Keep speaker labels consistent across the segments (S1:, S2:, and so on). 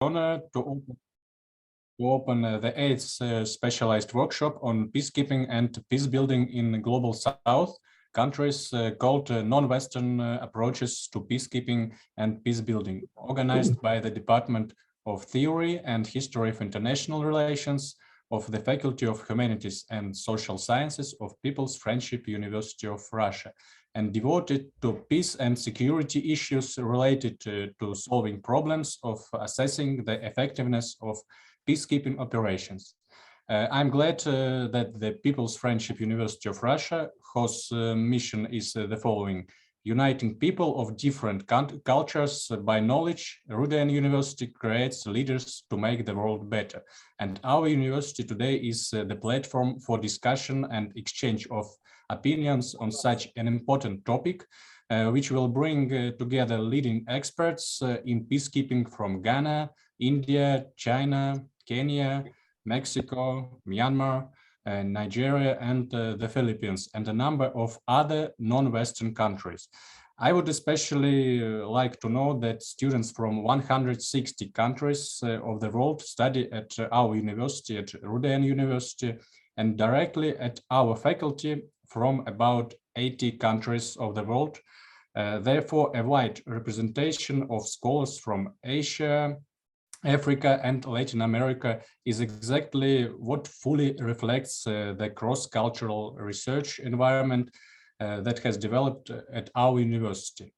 S1: honor to open the 8th specialized workshop on peacekeeping and peace building in the Global South countries called Non-Western Approaches to Peacekeeping and Peace Building, organized by the Department of Theory and History of International Relations of the Faculty of Humanities and Social Sciences of People's Friendship University of Russia, and devoted to peace and security issues related to solving problems of assessing the effectiveness of peacekeeping operations. I'm glad that the People's Friendship University of Russia, whose mission is the following: uniting people of different cultures by knowledge, Rudan University creates leaders to make the world better. And our university today is the platform for discussion and exchange of opinions on such an important topic, which will bring together leading experts in peacekeeping from Ghana, India, China, Kenya, Mexico, Myanmar, Nigeria, and the Philippines, and a number of other non-Western countries. I would especially like to know that students from 160 countries of the world study at our university, at Rudan University, and directly at our faculty from about 80 countries of the world. Therefore, a wide representation of scholars from Asia, Africa, and Latin America is exactly what fully reflects the cross-cultural research environment that has developed at our university.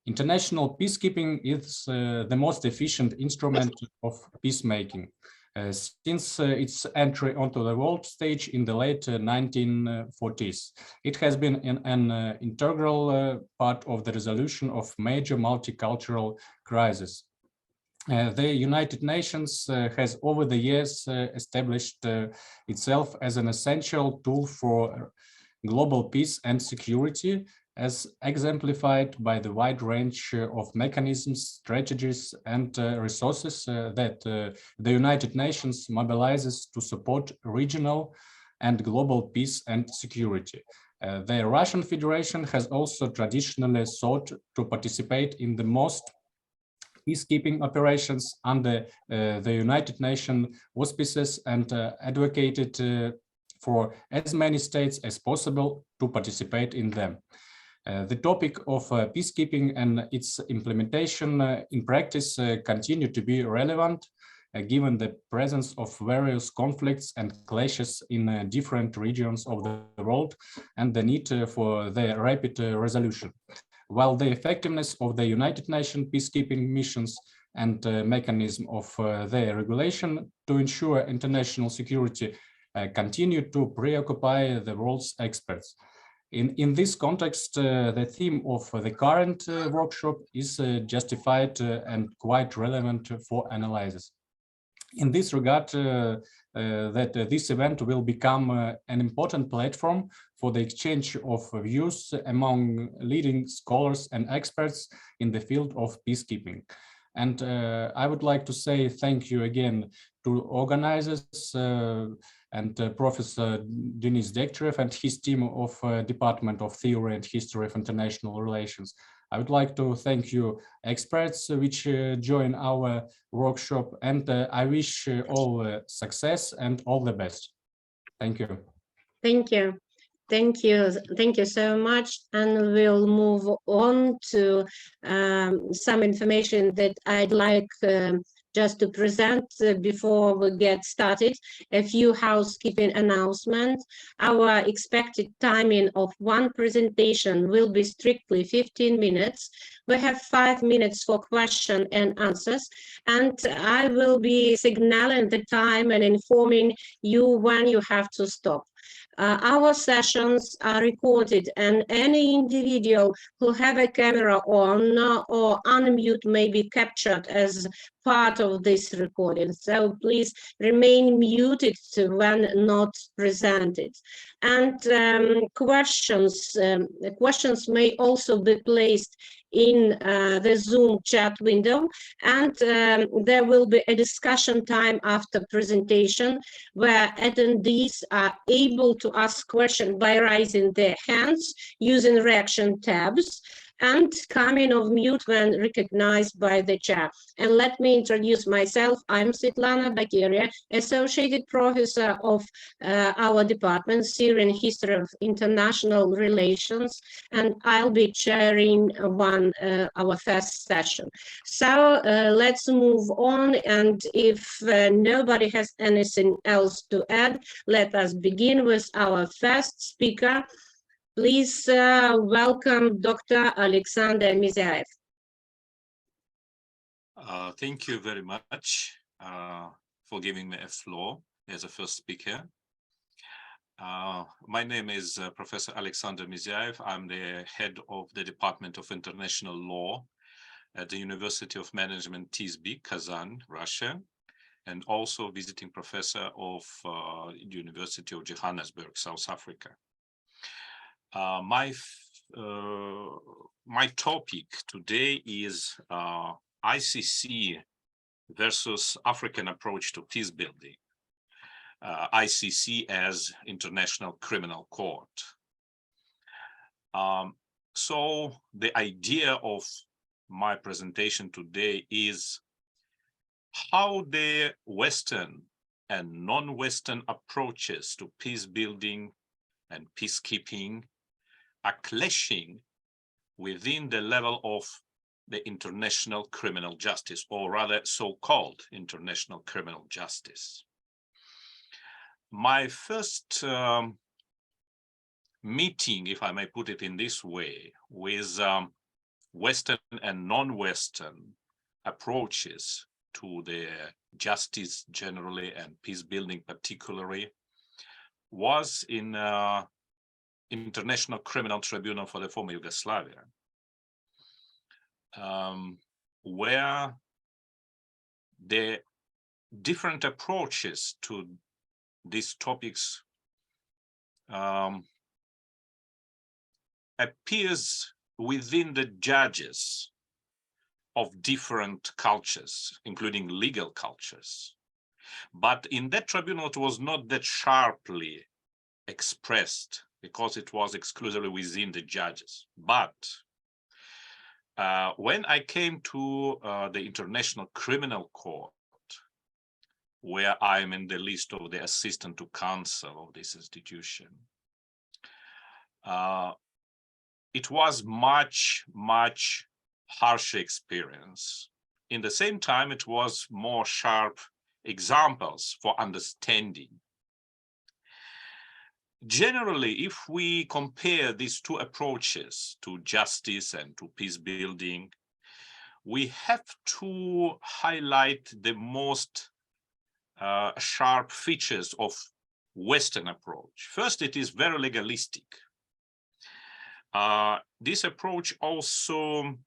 S1: International peacekeeping is the most efficient instrument of peacemaking. Since its entry onto the world stage in the late 1940s, it has been an integral part of the resolution of major multicultural crises. The United Nations has over the years established itself as an essential tool for global peace and security, as exemplified by the wide range of mechanisms, strategies, and resources that the United Nations mobilizes to support regional and global peace and security. The Russian Federation has also traditionally sought to participate in the most peacekeeping operations under the United Nations auspices and advocated for as many states as possible to participate in them. The topic of peacekeeping and its implementation in practice continue to be relevant given the presence of various conflicts and clashes in different regions of the world and the need for their rapid resolution. While the effectiveness of the United Nations peacekeeping missions and mechanism of their regulation to ensure international security continue to preoccupy the world's experts. In this context, the theme of the current workshop is justified and quite relevant for analysis. In this regard, that this event will become an important platform for the exchange of views among leading scholars and experts in the field of peacekeeping. And I would like to say thank you again to organizers and Professor Denis Dekhterev and his team of Department of Theory and History of International Relations. I would like to thank you experts which join our workshop, and I wish all success and all the best. Thank you.
S2: Thank you. Thank you. Thank you so much. And we'll move on to some information that I'd like just to present before we get started. A few housekeeping announcements. Our expected timing of one presentation will be strictly 15 minutes. We have 5 minutes for question and answers, and I will be signaling the time and informing you when you have to stop. Our sessions are recorded, and any individual who have a camera on or unmute may be captured as part of this recording. So please remain muted when not presented. And questions may also be placed in the Zoom chat window, and there will be a discussion time after presentation where attendees are able to ask questions by raising their hands using reaction tabs. and coming of mute when recognized by the chair. And let me introduce myself. I'm Svetlana Bakiria, Associated Professor of our department, Syrian History of International Relations, and I'll be chairing our first session. So let's move on, and if nobody has anything else to add, let us begin with our first speaker. Please welcome Dr. Alexander Mizyaev.
S3: Thank you very much for giving me a floor as a first speaker. My name is Professor Alexander Mizyaev. I'm the head of the Department of International Law at the University of Management TSB, Kazan, Russia, and also visiting professor of University of Johannesburg, South Africa. My topic today is ICC versus African approach to peace building. ICC as International Criminal Court. So the idea of my presentation today is how the Western and non-Western approaches to peace building and peacekeeping are clashing within the level of the international criminal justice, or rather so-called international criminal justice. My first meeting, if I may put it in this way, with Western and non-Western approaches to the justice generally and peace building particularly, was in International Criminal Tribunal for the former Yugoslavia, where the different approaches to these topics appears within the judges of different cultures, including legal cultures. But in that tribunal, it was not that sharply expressed because it was exclusively within the judges. But when I came to the International Criminal Court, where I'm in the list of the assistant to counsel of this institution, it was much harsher experience. In the same time, it was more sharp examples for understanding. Generally, if we compare these two approaches to justice and to peace building, we have to highlight the most sharp features of Western approach. First, it is very legalistic. This approach also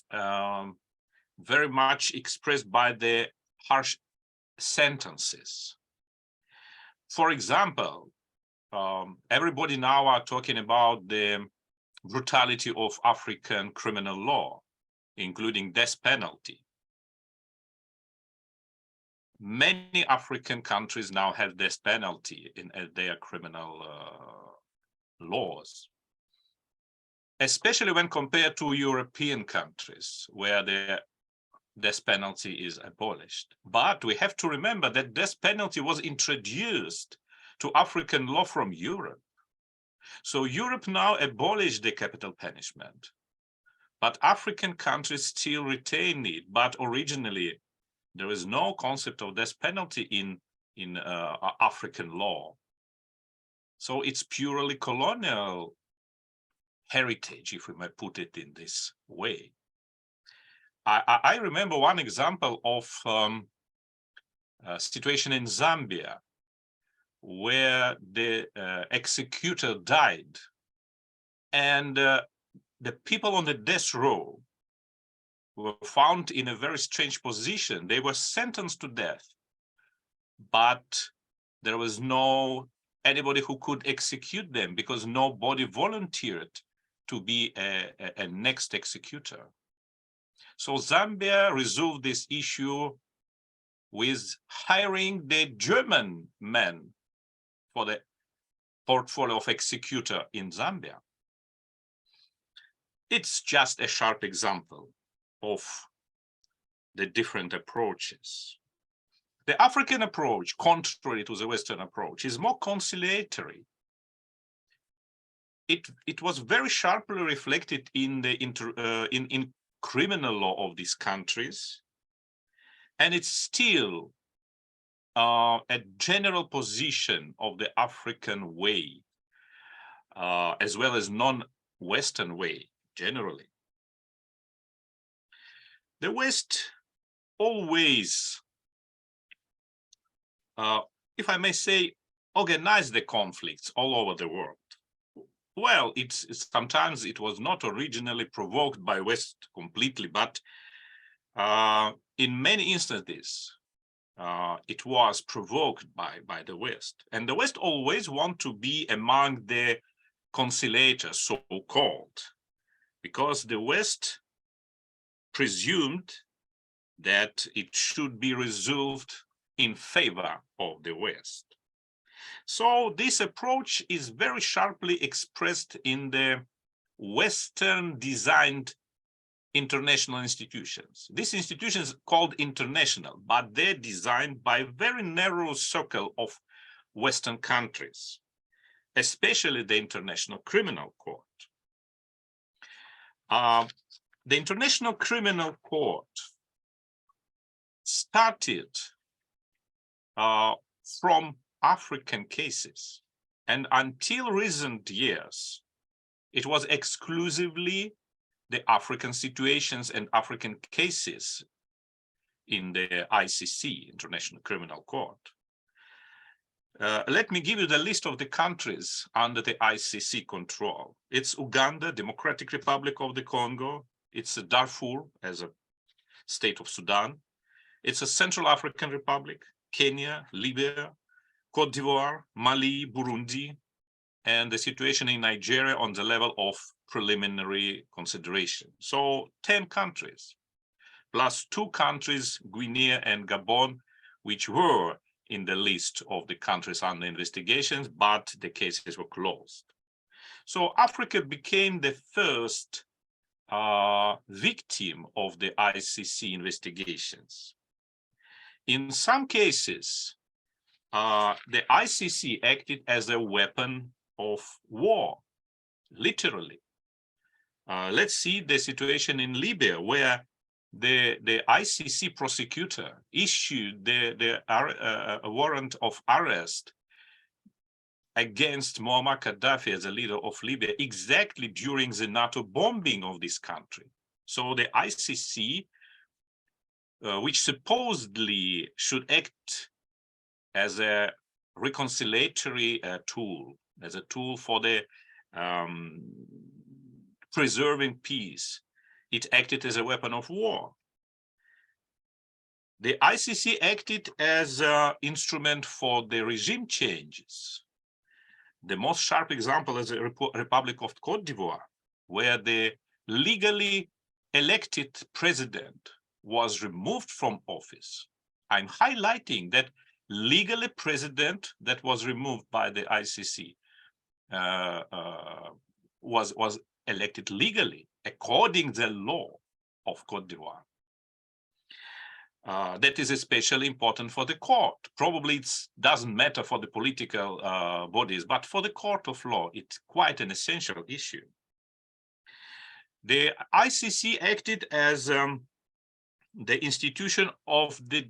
S3: very much expressed by the harsh sentences. For example, everybody now are talking about the brutality of African criminal law, including death penalty. Many African countries now have death penalty in their criminal laws, especially when compared to European countries where the death penalty is abolished. But we have to remember that death penalty was introduced to African law from Europe. So Europe now abolished the capital punishment, but African countries still retain it. But originally, there is no concept of death penalty in African law. So it's purely colonial heritage, if we may put it in this way. I remember one example of a situation in Zambia where the executor died, and the people on the death row were found in a very strange position. They were sentenced to death, but there was no anybody who could execute them because nobody volunteered to be a next executor. So Zambia resolved this issue with hiring the German men for the portfolio of executor in Zambia. It's just a sharp example of the different approaches. The African approach, contrary to the Western approach, is more conciliatory. It was very sharply reflected in the in criminal law of these countries, and it's still a general position of the African way, as well as non-Western way generally. The West always, if I may say, organized the conflicts all over the world. Well, sometimes it was not originally provoked by West completely, but in many instances, it was provoked by the West. And the West always want to be among the conciliators, so-called, because the West presumed that it should be resolved in favor of the West. So this approach is very sharply expressed in the Western designed international institutions. These institutions called international, but they're designed by a very narrow circle of Western countries, especially the International Criminal Court. The International Criminal Court started from African cases, and until recent years, it was exclusively the African situations and African cases in the ICC, International Criminal Court. Let me give you the list of the countries under the ICC control. It's Uganda, Democratic Republic of the Congo. It's Darfur as a state of Sudan. It's a Central African Republic, Kenya, Libya, Cote d'Ivoire, Mali, Burundi, and the situation in Nigeria on the level of preliminary consideration. So 10 countries, plus 2 countries, Guinea and Gabon, which were in the list of the countries under investigations, but the cases were closed. So Africa became the first victim of the ICC investigations. In some cases, the ICC acted as a weapon of war, literally. Let's see the situation in Libya, where the ICC prosecutor issued a warrant of arrest against Muammar Gaddafi as a leader of Libya exactly during the NATO bombing of this country. So the ICC, which supposedly should act as a reconciliatory tool, as a tool for the preserving peace, it acted as a weapon of war. The ICC acted as an instrument for the regime changes. The most sharp example is the Republic of Cote d'Ivoire, where the legally elected president was removed from office. I'm highlighting that legally president that was removed by the ICC was elected legally according to the law of Cote d'Ivoire. That is especially important for the court. Probably it doesn't matter for the political bodies, but for the court of law, it's quite an essential issue. The ICC acted as the institution of the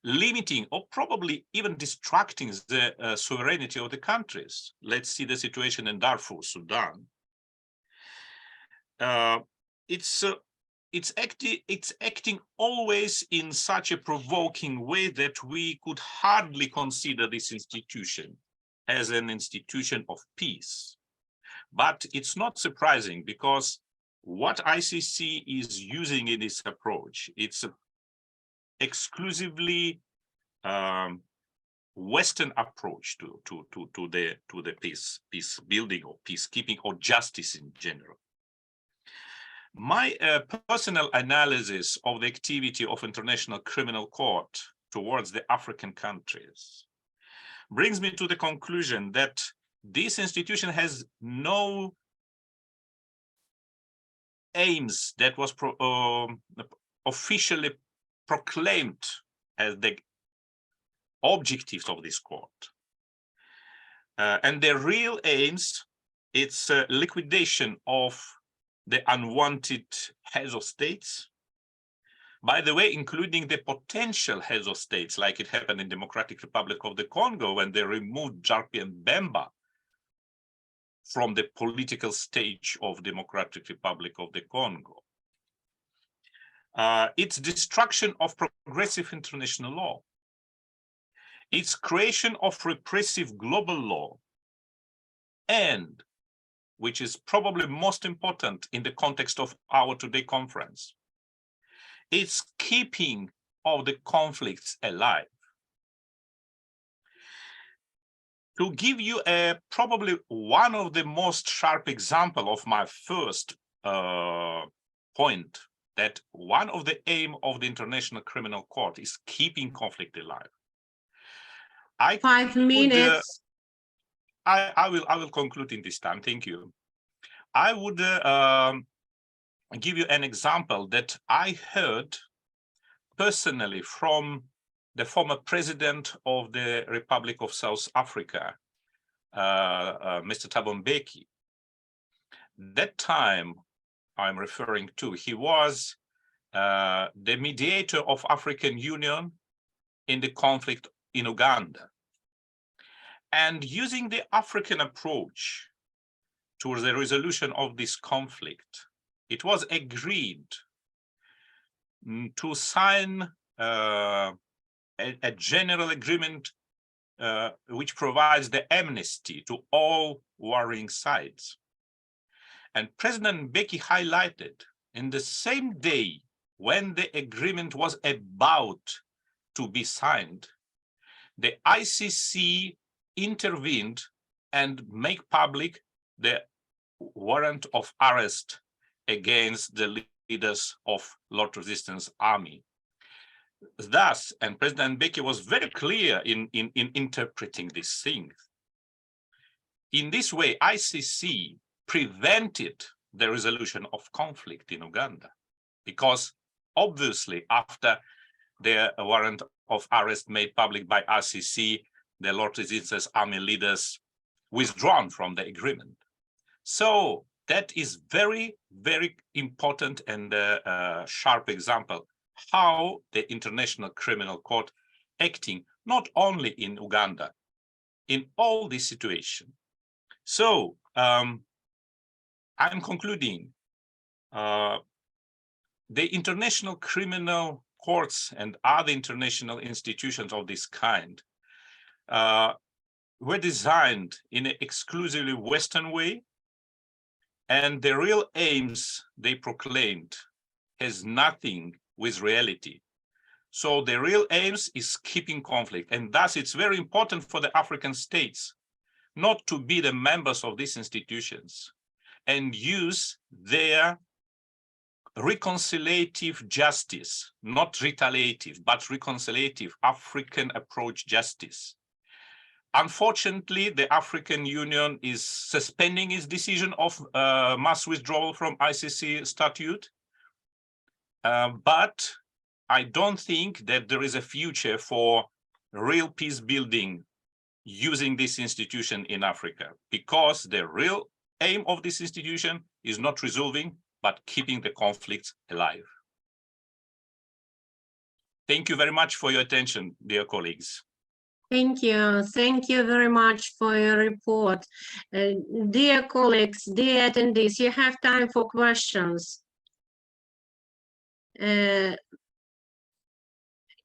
S3: limiting or probably even distracting the sovereignty of the countries. Let's see the situation in Darfur, Sudan. It's acting always in such a provoking way that we could hardly consider this institution as an institution of peace. But it's not surprising, because what ICC is using in its approach, it's exclusively Western approach to the peace building or peacekeeping or justice in general. My personal analysis of the activity of International Criminal Court towards the African countries brings me to the conclusion that this institution has no aims that was officially proclaimed as the objectives of this court. And the real aims, it's liquidation of the unwanted heads of states, by the way, including the potential heads of states, like it happened in Democratic Republic of the Congo when they removed Jarpi and Bemba from the political stage of Democratic Republic of the Congo. It's destruction of progressive international law. It's creation of repressive global law, and, which is probably most important in the context of our today conference, it's keeping of the conflicts alive. To give you probably one of the most sharp example of my first point, that one of the aim of the International Criminal Court is keeping conflict alive.
S2: 5 minutes.
S3: I will conclude in this time. Thank you. I would give you an example that I heard personally from the former president of the Republic of South Africa, Mr. Thabo Mbeki. That time I'm referring to, he was the mediator of African Union in the conflict in Uganda. And using the African approach towards the resolution of this conflict, it was agreed to sign a general agreement which provides the amnesty to all warring sides. And President Mbeki highlighted in the same day when the agreement was about to be signed, the ICC intervened and make public the warrant of arrest against the leaders of Lord Resistance Army. Thus, and President Mbeki was very clear in interpreting these things. In this way, ICC prevented the resolution of conflict in Uganda, because obviously after the warrant of arrest made public by ICC, the Lord Resistance Army leaders withdrawn from the agreement. So that is very, very important and sharp example how the International Criminal Court acting not only in Uganda, in all this situation. So I'm concluding. The international criminal courts and other international institutions of this kind were designed in an exclusively Western way, and the real aims they proclaimed has nothing with reality. So the real aims is keeping conflict, and thus it's very important for the African states not to be the members of these institutions and use their reconciliative justice, not retaliative, but reconciliative African approach justice. Unfortunately, the African Union is suspending its decision of mass withdrawal from ICC statute. But I don't think that there is a future for real peace building using this institution in Africa, because the real aim of this institution is not resolving, but keeping the conflicts alive. Thank you very much for your attention, dear colleagues.
S2: Thank you. Thank you very much for your report. Dear colleagues, dear attendees, you have time for questions.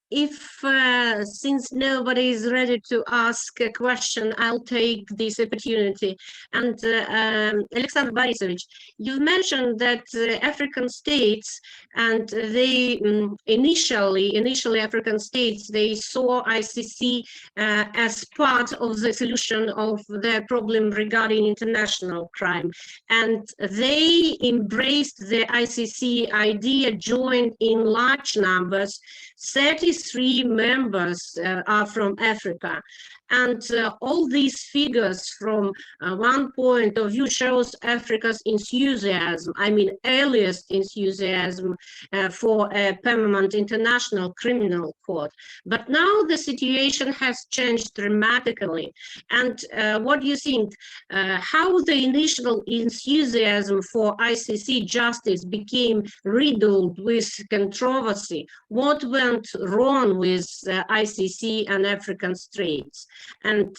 S2: Since nobody is ready to ask a question, I'll take this opportunity. And Alexander Borisovich, you mentioned that African states, and they initially African states, they saw ICC as part of the solution of the problem regarding international crime. And they embraced the ICC idea, joined in large numbers. 33 members are from Africa. And all these figures from one point of view shows Africa's enthusiasm, I mean earliest enthusiasm for a permanent international criminal court. But now the situation has changed dramatically. And what do you think? How the initial enthusiasm for ICC justice became riddled with controversy? What went wrong with ICC and African states? And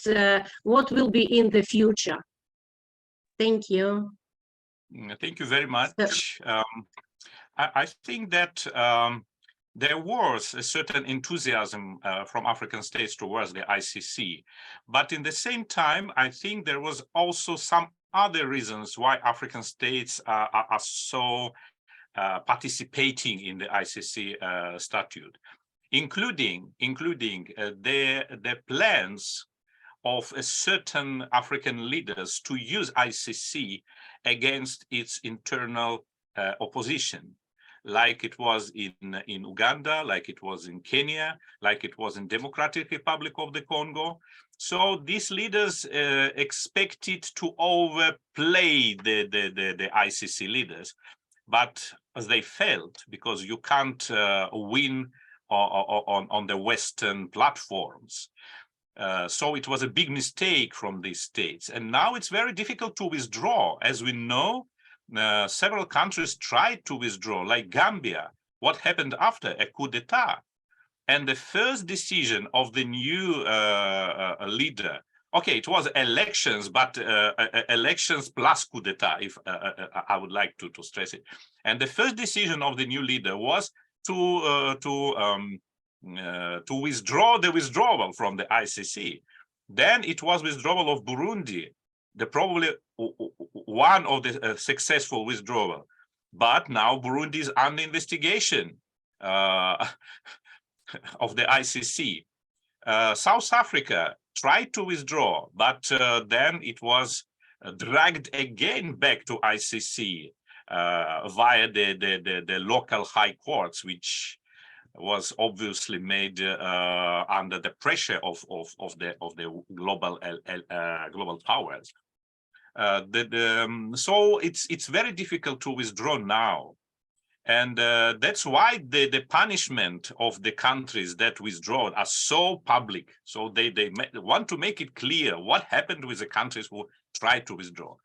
S2: what will be in the future? Thank you.
S3: Thank you very much. I think that there was a certain enthusiasm from African states towards the ICC, but in the same time, I think there was also some other reasons why African states are so participating in the ICC statute, including the plans of a certain African leaders to use ICC against its internal opposition, like it was in Uganda, like it was in Kenya, like it was in Democratic Republic of the Congo. So these leaders expected to overplay the ICC leaders, but they failed because you can't win on the Western platforms. So it was a big mistake from these states. And now it's very difficult to withdraw. As we know, several countries tried to withdraw, like Gambia. What happened after? A coup d'etat. And the first decision of the new leader, okay, it was elections, but elections plus coup d'etat, if I would like to stress it. And the first decision of the new leader was to withdraw the withdrawal from the ICC. Then it was withdrawal of Burundi, probably one of the successful withdrawal. But now Burundi is under investigation of the ICC. South Africa tried to withdraw, but then it was dragged again back to ICC via the local high courts, which was obviously made under the pressure of the global powers. So it's very difficult to withdraw now, and that's why the punishment of the countries that withdraw are so public. So they want to make it clear what happened with the countries who tried to withdraw.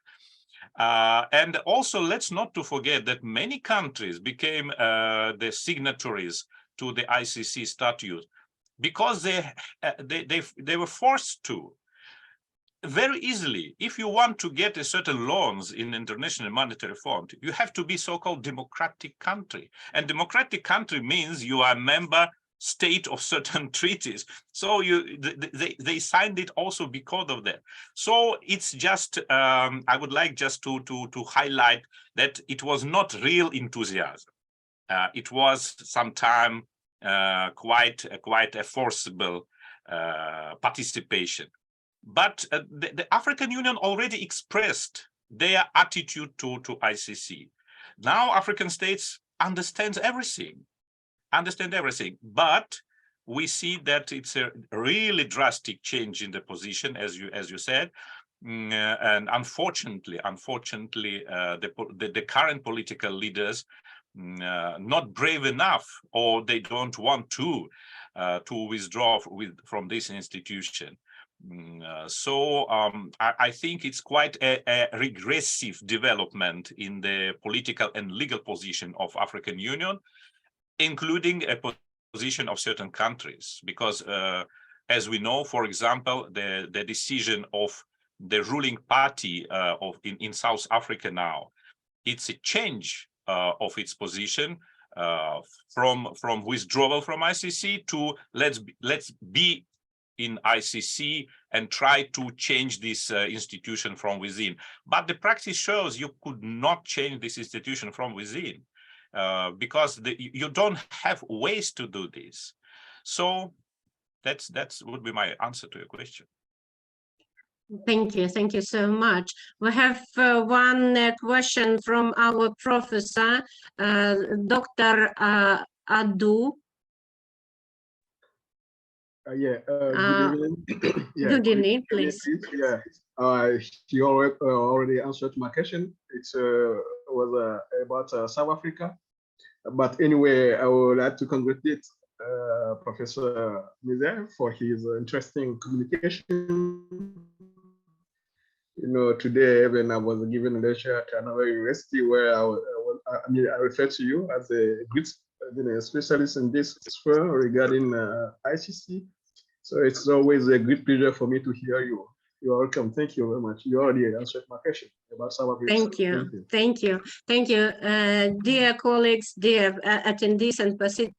S3: And also, let's not to forget that many countries became the signatories to the ICC statute because they were forced to. Very easily, if you want to get a certain loans in International Monetary Fund, you have to be so-called democratic country. And democratic country means you are a member state of certain treaties. So they signed it also because of that. So it's just, I would like just to highlight that it was not real enthusiasm. It was sometimes quite a forcible participation. But the African Union already expressed their attitude to ICC. Now African states understand everything, but we see that it's a really drastic change in the position, as you said, and unfortunately, the current political leaders not brave enough, or they don't want to withdraw from this institution. So I think it's quite a regressive development in the political and legal position of African Union, including a position of certain countries, because as we know, for example, the decision of the ruling party in South Africa now, it's a change of its position from withdrawal from ICC to let's be in ICC and try to change this institution from within. But the practice shows you could not change this institution from within because you don't have ways to do this. So that's would be my answer to your question.
S2: Thank you so much. We have one question from our professor, Dr. Adu.
S4: Good evening.
S2: Good evening, please.
S4: She already answered my question. It was about South Africa. But anyway, I would like to congratulate Professor Mizer for his interesting communication. You know, today when I was given a lecture at another university where I refer to you as a good specialist in this sphere regarding ICC. So it's always a great pleasure for me to hear you. You're welcome. Thank you very much. You already answered my question about South Africa.
S2: Thank you. Dear colleagues, dear attendees and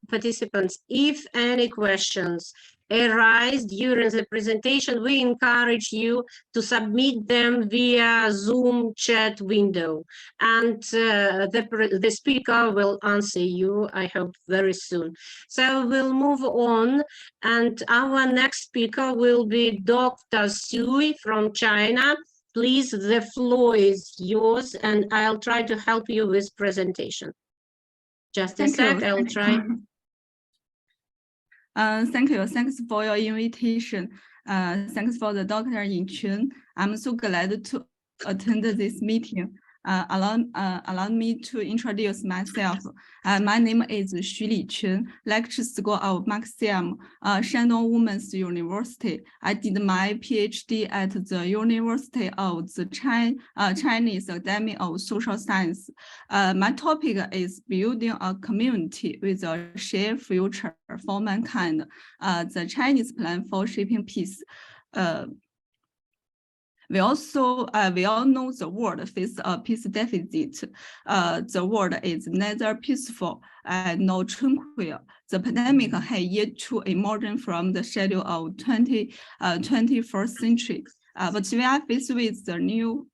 S2: participants, if any questions arise during the presentation, we encourage you to submit them via Zoom chat window, and the speaker will answer you, I hope, very soon. So we'll move on, and our next speaker will be Dr. Sui from China. Please, the floor is yours, and I'll try to help you with presentation. Just a sec, I'll try.
S5: Thank you. Thanks for your invitation. Thanks for the Dr. Yin Chun. I'm so glad to attend this meeting. Allow me to introduce myself. My name is Xu Lichun, Lecture School of Marxism, Shandong Women's University. I did my PhD at the University of the Chinese Academy of Social Science. My topic is building a community with a shared future for mankind, the Chinese plan for shaping peace. We all know the world faces a peace deficit. The world is neither peaceful nor tranquil. The pandemic has yet to emerge from the shadow of 21st century. But we are faced with the new.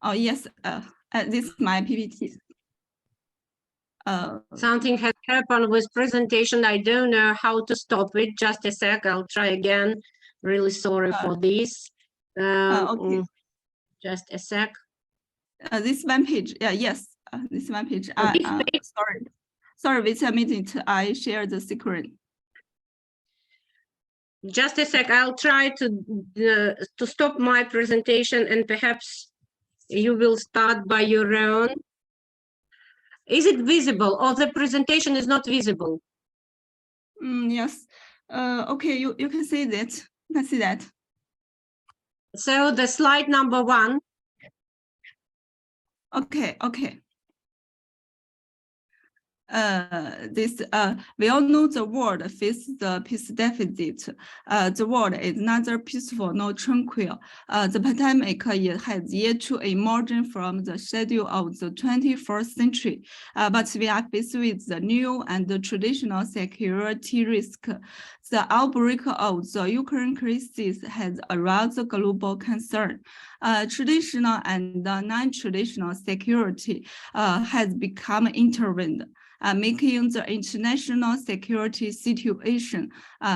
S5: Oh yes, this is my PPT.
S2: Something has happened with presentation. I don't know how to stop it. Just a sec. I'll try again. Really sorry for this.
S5: Okay.
S2: Just a sec.
S5: This one page. Yes. This one page. Sorry. Wait a minute. I share the screen.
S2: Just a sec. I'll try to stop my presentation, and perhaps you will start by your own. Is it visible, or the presentation is not visible?
S5: Yes. Okay. You can see that. You can see that.
S2: So the slide number 1.
S5: Okay. We all know the world faces the peace deficit. The world is neither peaceful nor tranquil. The pandemic has yet to emerge from the shadow of the 21st century. But we are faced with the new and the traditional security risk. The outbreak of the Ukraine crisis has aroused global concern. Traditional and non-traditional security has become intertwined, making the international security situation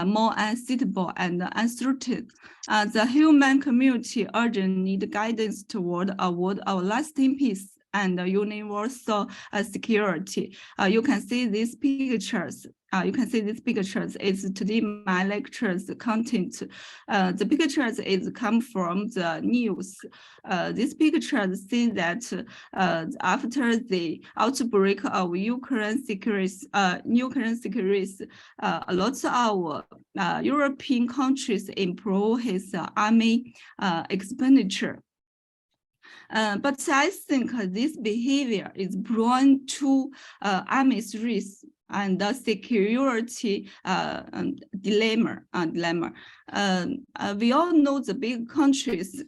S5: more unstable and uncertain. The human community urgently needs guidance toward a world of lasting peace and universal security. You can see these pictures. It's today my lecture's content. The pictures is come from the news. These pictures say that after the outbreak of Ukraine crisis, a lot of European countries improve his army expenditure. But I think this behavior is prone to army's risk and the security dilemma. We all know the big countries.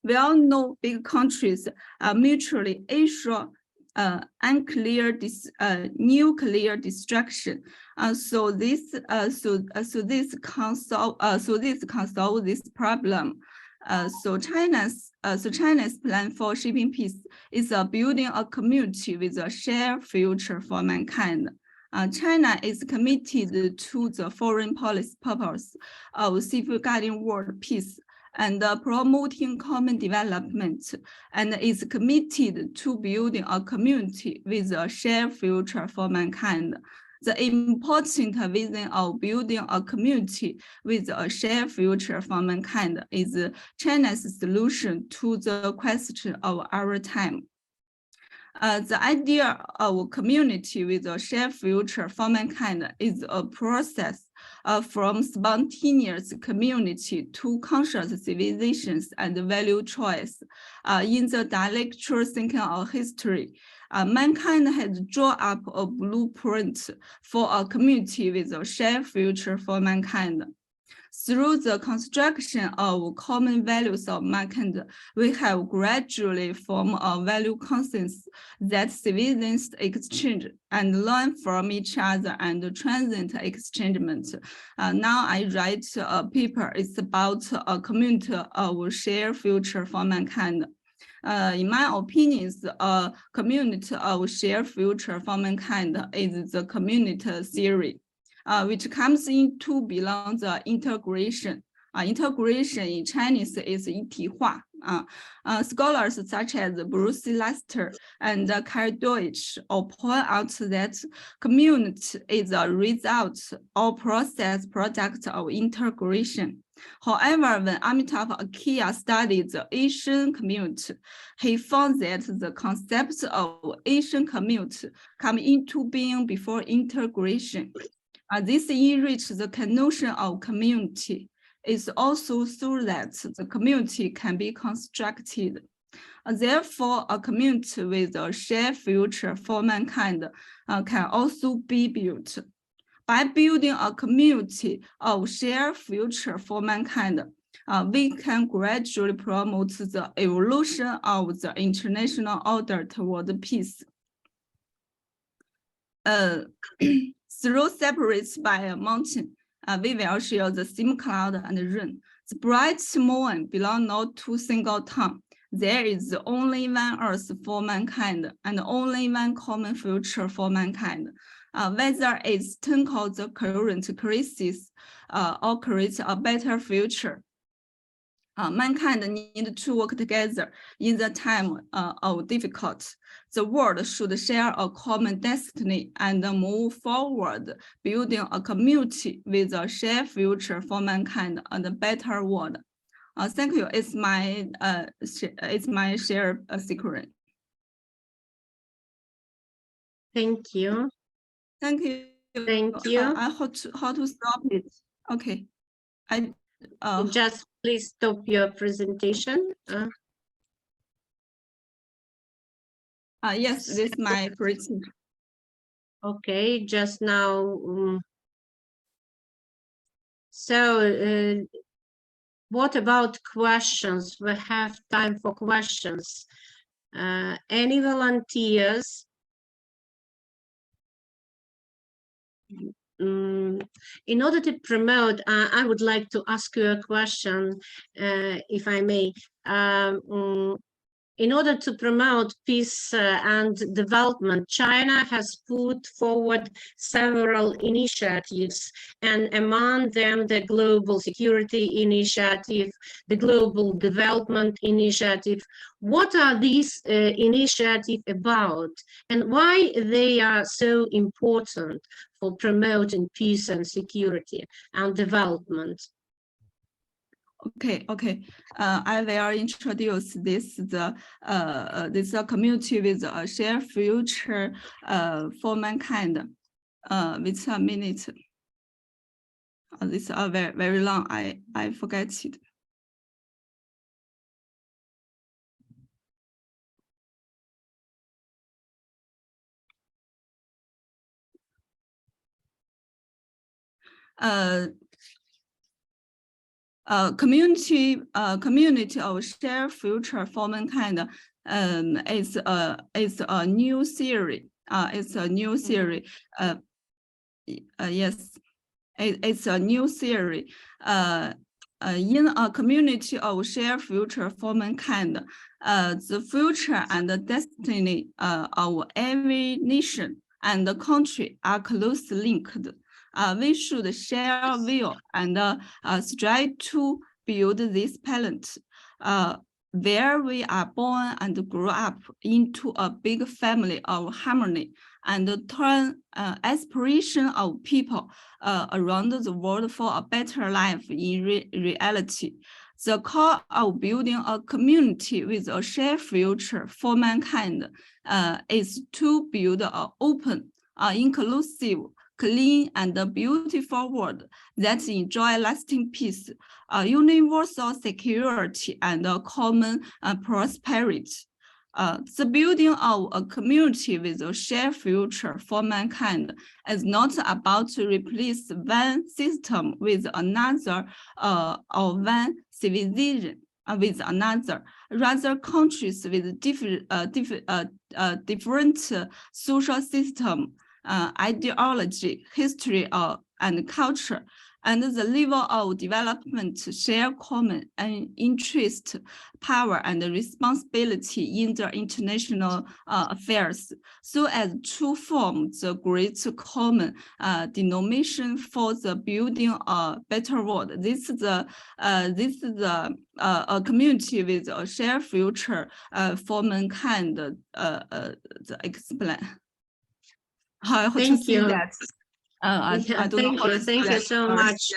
S5: We all know big countries mutually assure unclear nuclear destruction. So this can solve this problem. So China's plan for shaping peace is building a community with a shared future for mankind. China is committed to the foreign policy purpose of safeguarding world peace and promoting common development, and is committed to building a community with a shared future for mankind. the important vision of building a community with a shared future for mankind is China's solution to the question of our time. The idea of a community with a shared future for mankind is a process from spontaneous community to conscious civilizations and value choice. In the dialectical thinking of history, mankind has drawn up a blueprint for a community with a shared future for mankind. Through the construction of common values of mankind, we have gradually formed a value consensus that civilians exchange and learn from each other and transcend exchangement. Now I write a paper. It's about a community of shared future for mankind. In my opinion, a community of shared future for mankind is the community theory, which comes into belong the integration. Integration in Chinese is 一体化. Scholars such as Bruce Lester and Carl Deutsch point out that community is a result or process product of integration. However, when Amitav Akia studied the Asian community, he found that the concept of Asian community come into being before integration. This enriches the notion of community. It's also so that the community can be constructed. Therefore, a community with a shared future for mankind can also be built. By building a community of shared future for mankind, we can gradually promote the evolution of the international order toward peace. Though separated by a mountain, we will share the same cloud and rain. The bright moon belong not to a single town. There is only one earth for mankind and only one common future for mankind. Whether it's tackle the current crisis or create a better future, mankind need to work together in the time of difficulty. The world should share a common destiny and move forward, building a community with a shared future for mankind and a better world. Thank you. It's my share secret.
S2: Thank you.
S5: Thank you.
S2: Thank you.
S5: I how to stop it. Okay.
S2: Just please stop your presentation.
S5: Yes, this is my presentation.
S2: Okay, just now. What about questions? We have time for questions. Any volunteers? In order to promote, I would like to ask you a question, if I may. In order to promote peace and development, China has put forward several initiatives, and among them the Global Security Initiative, the Global Development Initiative. What are these initiatives about, and why they are so important for promoting peace and security and development?
S5: Okay. I will introduce this community with a shared future for mankind. With a minute. This is very, very long. I forget it. Community of shared future for mankind is a new theory. It's a new theory. Yes, it's a new theory. In a community of shared future for mankind, the future and the destiny of every nation and country are closely linked. We should share a will and strive to build this balance, where we are born and grow up into a big family of harmony and turn aspiration of people around the world for a better life in reality. The core of building a community with a shared future for mankind is to build an open, inclusive, clean, and beautiful world that enjoy lasting peace, universal security, and common prosperity. The building of a community with a shared future for mankind is not about to replace one system with another or one civilization with another. Rather, countries with different social system, ideology, history, and culture, and the level of development share common interest, power, and responsibility in their international affairs, so as to form the great common denomination for the building a better world. This is a community with a shared future for mankind. Explain. How to
S2: Thank
S5: say
S2: you.
S5: that? I don't know how to say
S2: Thank you
S5: that.
S2: so much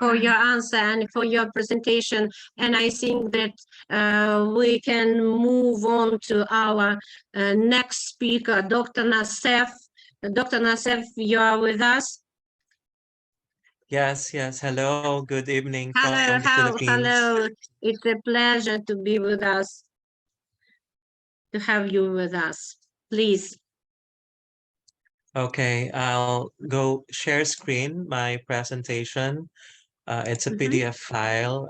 S2: for your answer and for your presentation. And I think that we can move on to our next speaker, Dr. Nassef. Dr. Nassef, you are with us?
S6: Yes, hello, good evening from
S2: Hello,
S6: the Philippines.
S2: hello. It's a pleasure to be with us, to have you with us. Please.
S6: Okay, I'll go share screen, my presentation. It's a PDF file.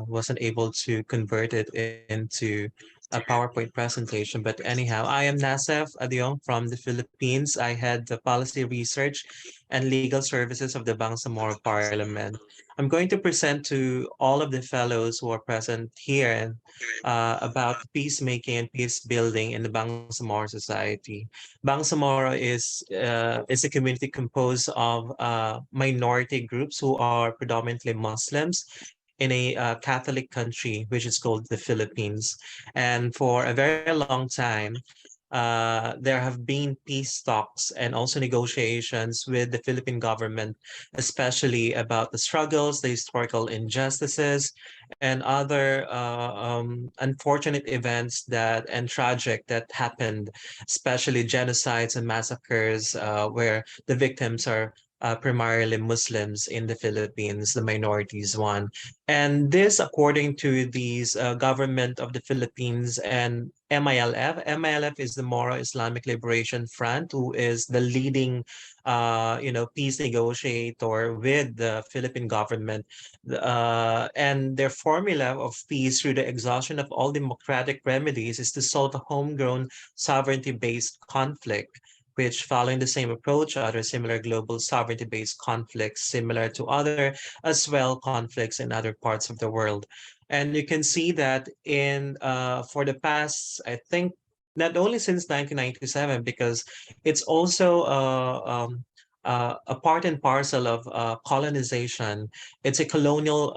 S6: Wasn't able to convert it into a PowerPoint presentation, but anyhow, I am Nassef Adyong from the Philippines. I head the policy research and legal services of the Bangsamoro Parliament. I'm going to present to all of the fellows who are present here about peacemaking and peace building in the Bangsamoro society. Bangsamoro is a community composed of minority groups who are predominantly Muslims in a Catholic country, which is called the Philippines. And for a very long time, there have been peace talks and also negotiations with the Philippine government, especially about the struggles, the historical injustices, and other unfortunate events and tragic that happened, especially genocides and massacres where the victims are primarily Muslims in the Philippines, the minorities one. And this, according to these government of the Philippines and MILF. MILF is the Moro Islamic Liberation Front, who is the leading, peace negotiator with the Philippine government. And their formula of peace through the exhaustion of all democratic remedies is to solve a homegrown sovereignty-based conflict, which, following the same approach, other similar global sovereignty-based conflicts similar to other as well conflicts in other parts of the world. And you can see that for the past, I think, not only since 1997, because it's also a part and parcel of colonization. It's a colonial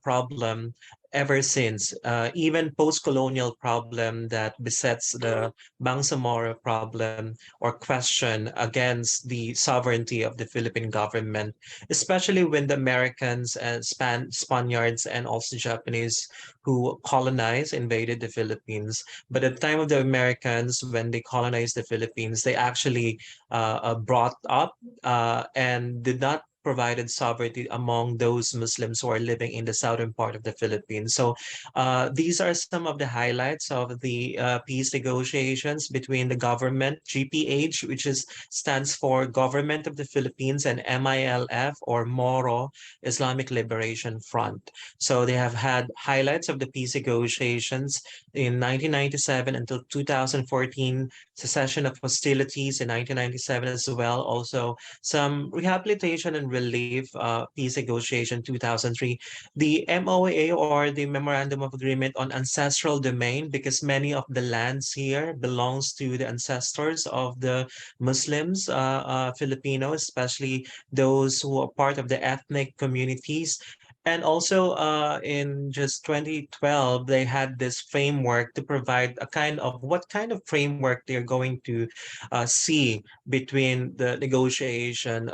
S6: problem ever since, even post-colonial problem that besets the Bangsamoro problem or question against the sovereignty of the Philippine government, especially when the Americans and Spaniards and also Japanese who invaded the Philippines. But at the time of the Americans, when they colonized the Philippines, they actually brought up and did not provided sovereignty among those Muslims who are living in the southern part of the Philippines. So these are some of the highlights of the peace negotiations between the government, GPH, which stands for Government of the Philippines, and MILF, or Moro Islamic Liberation Front. So they have had highlights of the peace negotiations in 1997 until 2014, cessation of hostilities in 1997 as well. Also, some rehabilitation and relief peace negotiation 2003. The MOA, or the Memorandum of Agreement on Ancestral Domain, because many of the lands here belongs to the ancestors of the Muslims, Filipinos, especially those who are part of the ethnic communities. And also in just 2012, they had this framework to provide a kind of what kind of framework they're going to see between the negotiation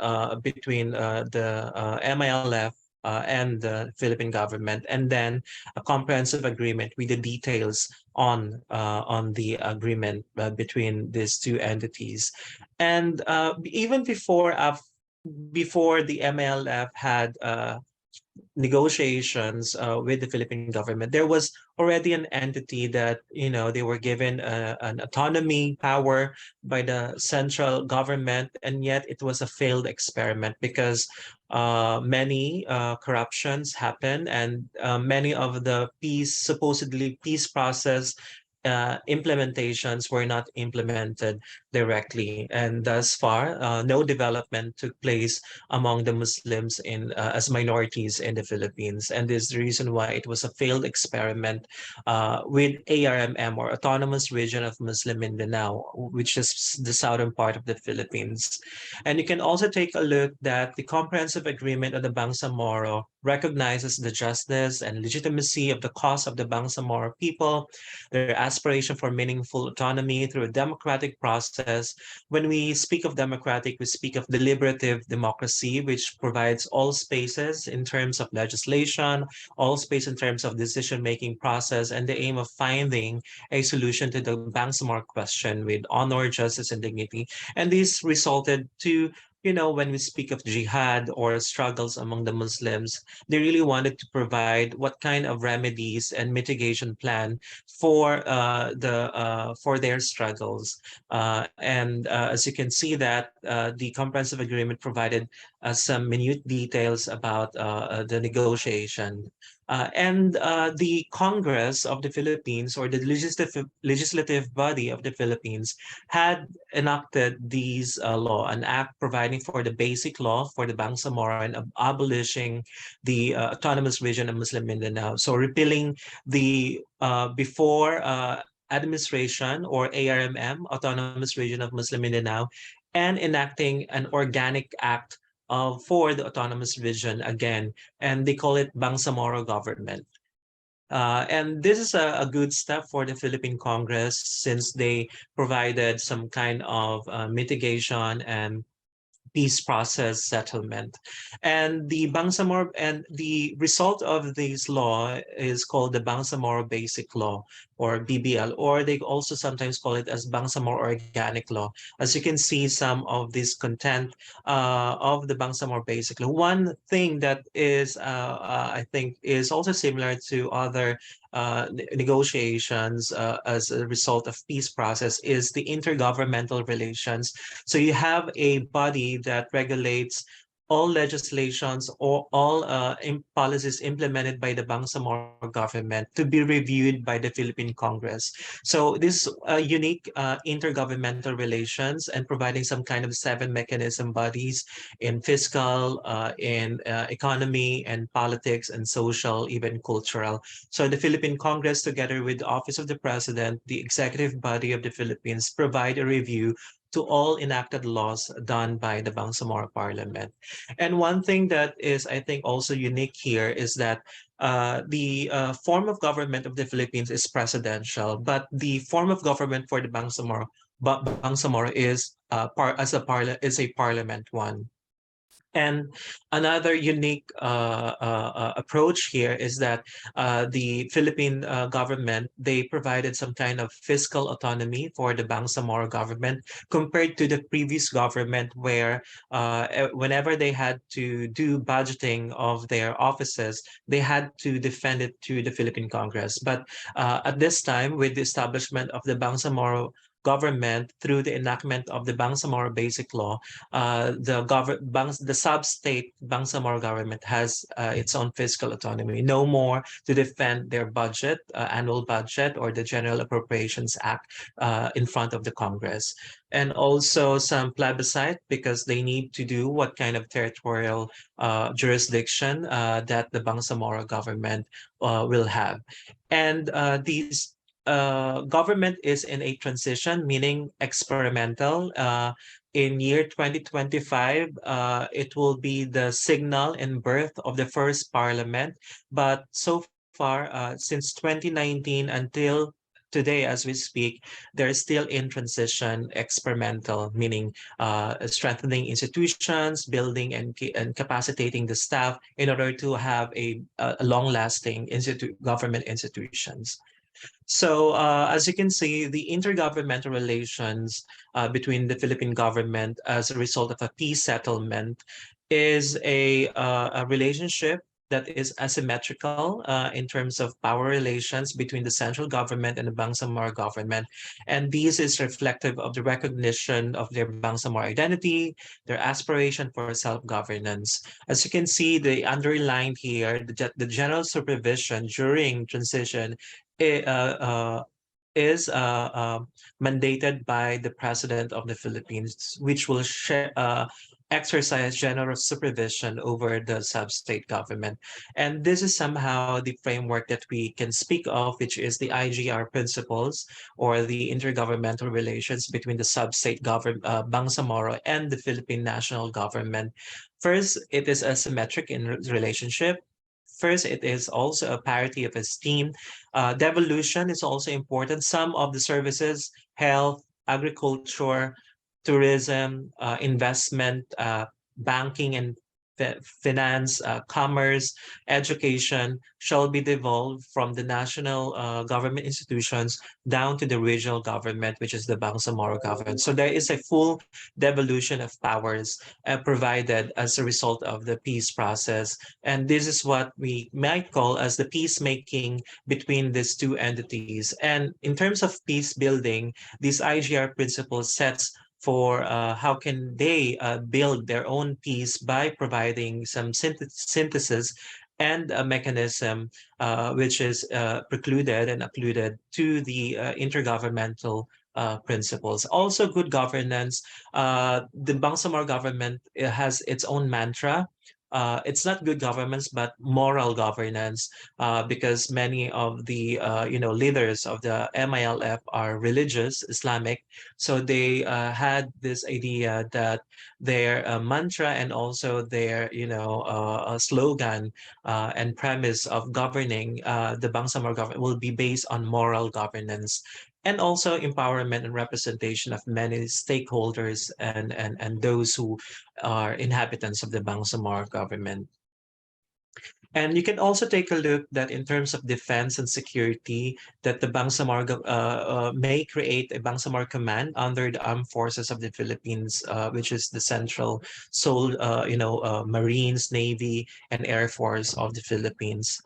S6: between the MILF and the Philippine government, and then a comprehensive agreement with the details on the agreement between these two entities. And even before the MLF had negotiations with the Philippine government, there was already an entity that, they were given an autonomy power by the central government, and yet it was a failed experiment because many corruptions happened, and many of the supposedly peace process implementations were not implemented directly, and thus far no development took place among the Muslims as minorities in the Philippines. And this is the reason why it was a failed experiment with ARMM, or Autonomous Region of Muslim Mindanao, which is the southern part of the Philippines. And you can also take a look that the comprehensive agreement of the Bangsamoro recognizes the justice and legitimacy of the cause of the Bangsamoro people, their aspiration for meaningful autonomy through a democratic process. When we speak of democratic, we speak of deliberative democracy, which provides all spaces in terms of legislation, all space in terms of decision-making process, and the aim of finding a solution to the Bangsamoro question with honor, justice, and dignity. And this resulted to, when we speak of jihad or struggles among the Muslims, they really wanted to provide what kind of remedies and mitigation plan for their struggles. And as you can see that the comprehensive agreement provided some minute details about the negotiation. And the Congress of the Philippines, or the legislative body of the Philippines, had enacted these law, an act providing for the basic law for the Bangsamoro and abolishing the Autonomous Region of Muslim Mindanao. So repealing the before administration, or ARMM, Autonomous Region of Muslim Mindanao, and enacting an organic act for the Autonomous Region again, and they call it Bangsamoro government. And this is a good step for the Philippine Congress, since they provided some kind of mitigation and peace process settlement. And the Bangsamoro, and the result of this law is called the Bangsamoro Basic Law, or BBL, or they also sometimes call it as Bangsamoro Organic Law. As you can see, some of this content of the Bangsamoro Basic Law. One thing that is, I think, is also similar to other negotiations as a result of peace process is the intergovernmental relations. So you have a body that regulates all legislations or all policies implemented by the Bangsamoro government to be reviewed by the Philippine Congress. So this unique intergovernmental relations, and providing some kind of 7 mechanism bodies in fiscal, in economy and politics and social, even cultural. So the Philippine Congress, together with the Office of the President, the executive body of the Philippines, provide a review to all enacted laws done by the Bangsamoro Parliament. And one thing that is, I think, also unique here is that the form of government of the Philippines is presidential, but the form of government for the Bangsamoro is a parliament one. And another unique approach here is that the Philippine government, they provided some kind of fiscal autonomy for the Bangsamoro government compared to the previous government, where whenever they had to do budgeting of their offices, they had to defend it to the Philippine Congress. But at this time, with the establishment of the Bangsamoro government through the enactment of the Bangsamoro Basic Law, the sub-state Bangsamoro government has its own fiscal autonomy, no more to defend their budget, annual budget, or the General Appropriations Act in front of the Congress. And also some plebiscite, because they need to do what kind of territorial jurisdiction that the Bangsamoro government will have. And these government is in a transition, meaning experimental. in year 2025, it will be the signal and birth of the first parliament. But so far, since 2019 until today, as we speak, they're still in transition, experimental, meaning strengthening institutions, building and capacitating the staff in order to have a long-lasting government institutions. So as you can see, the intergovernmental relations between the Philippine government as a result of a peace settlement is a relationship that is asymmetrical in terms of power relations between the central government and the Bangsamoro government. And this is reflective of the recognition of their Bangsamoro identity, their aspiration for self-governance. As you can see, the underlined here, the general supervision during transition is mandated by the President of the Philippines, which will exercise general supervision over the sub-state government. And this is somehow the framework that we can speak of, which is the IGR principles, or the intergovernmental relations between the sub-state government, Bangsamoro, and the Philippine national government. First, it is a symmetric relationship. First, it is also a parity of esteem. Devolution is also important. Some of the services, health, agriculture, tourism, investment, banking and finance, commerce, education shall be devolved from the national government institutions down to the regional government, which is the Bangsamoro government. So there is a full devolution of powers provided as a result of the peace process. And this is what we might call as the peacemaking between these two entities. And in terms of peace building, this IGR principle sets for how can they build their own peace by providing some synthesis and a mechanism which is precluded and occluded to the intergovernmental principles. Also, good governance. The Bangsamoro government has its own mantra. It's not good governance, but moral governance, because many of the leaders of the MILF are religious, Islamic. So they had this idea that their mantra and also their slogan and premise of governing the Bangsamoro government will be based on moral governance, and also empowerment and representation of many stakeholders and those who are inhabitants of the Bangsamoro government. And you can also take a look that in terms of defense and security, that the Bangsamoro may create a Bangsamoro command under the armed forces of the Philippines, which is the central sole, Marines, Navy, and Air Force of the Philippines.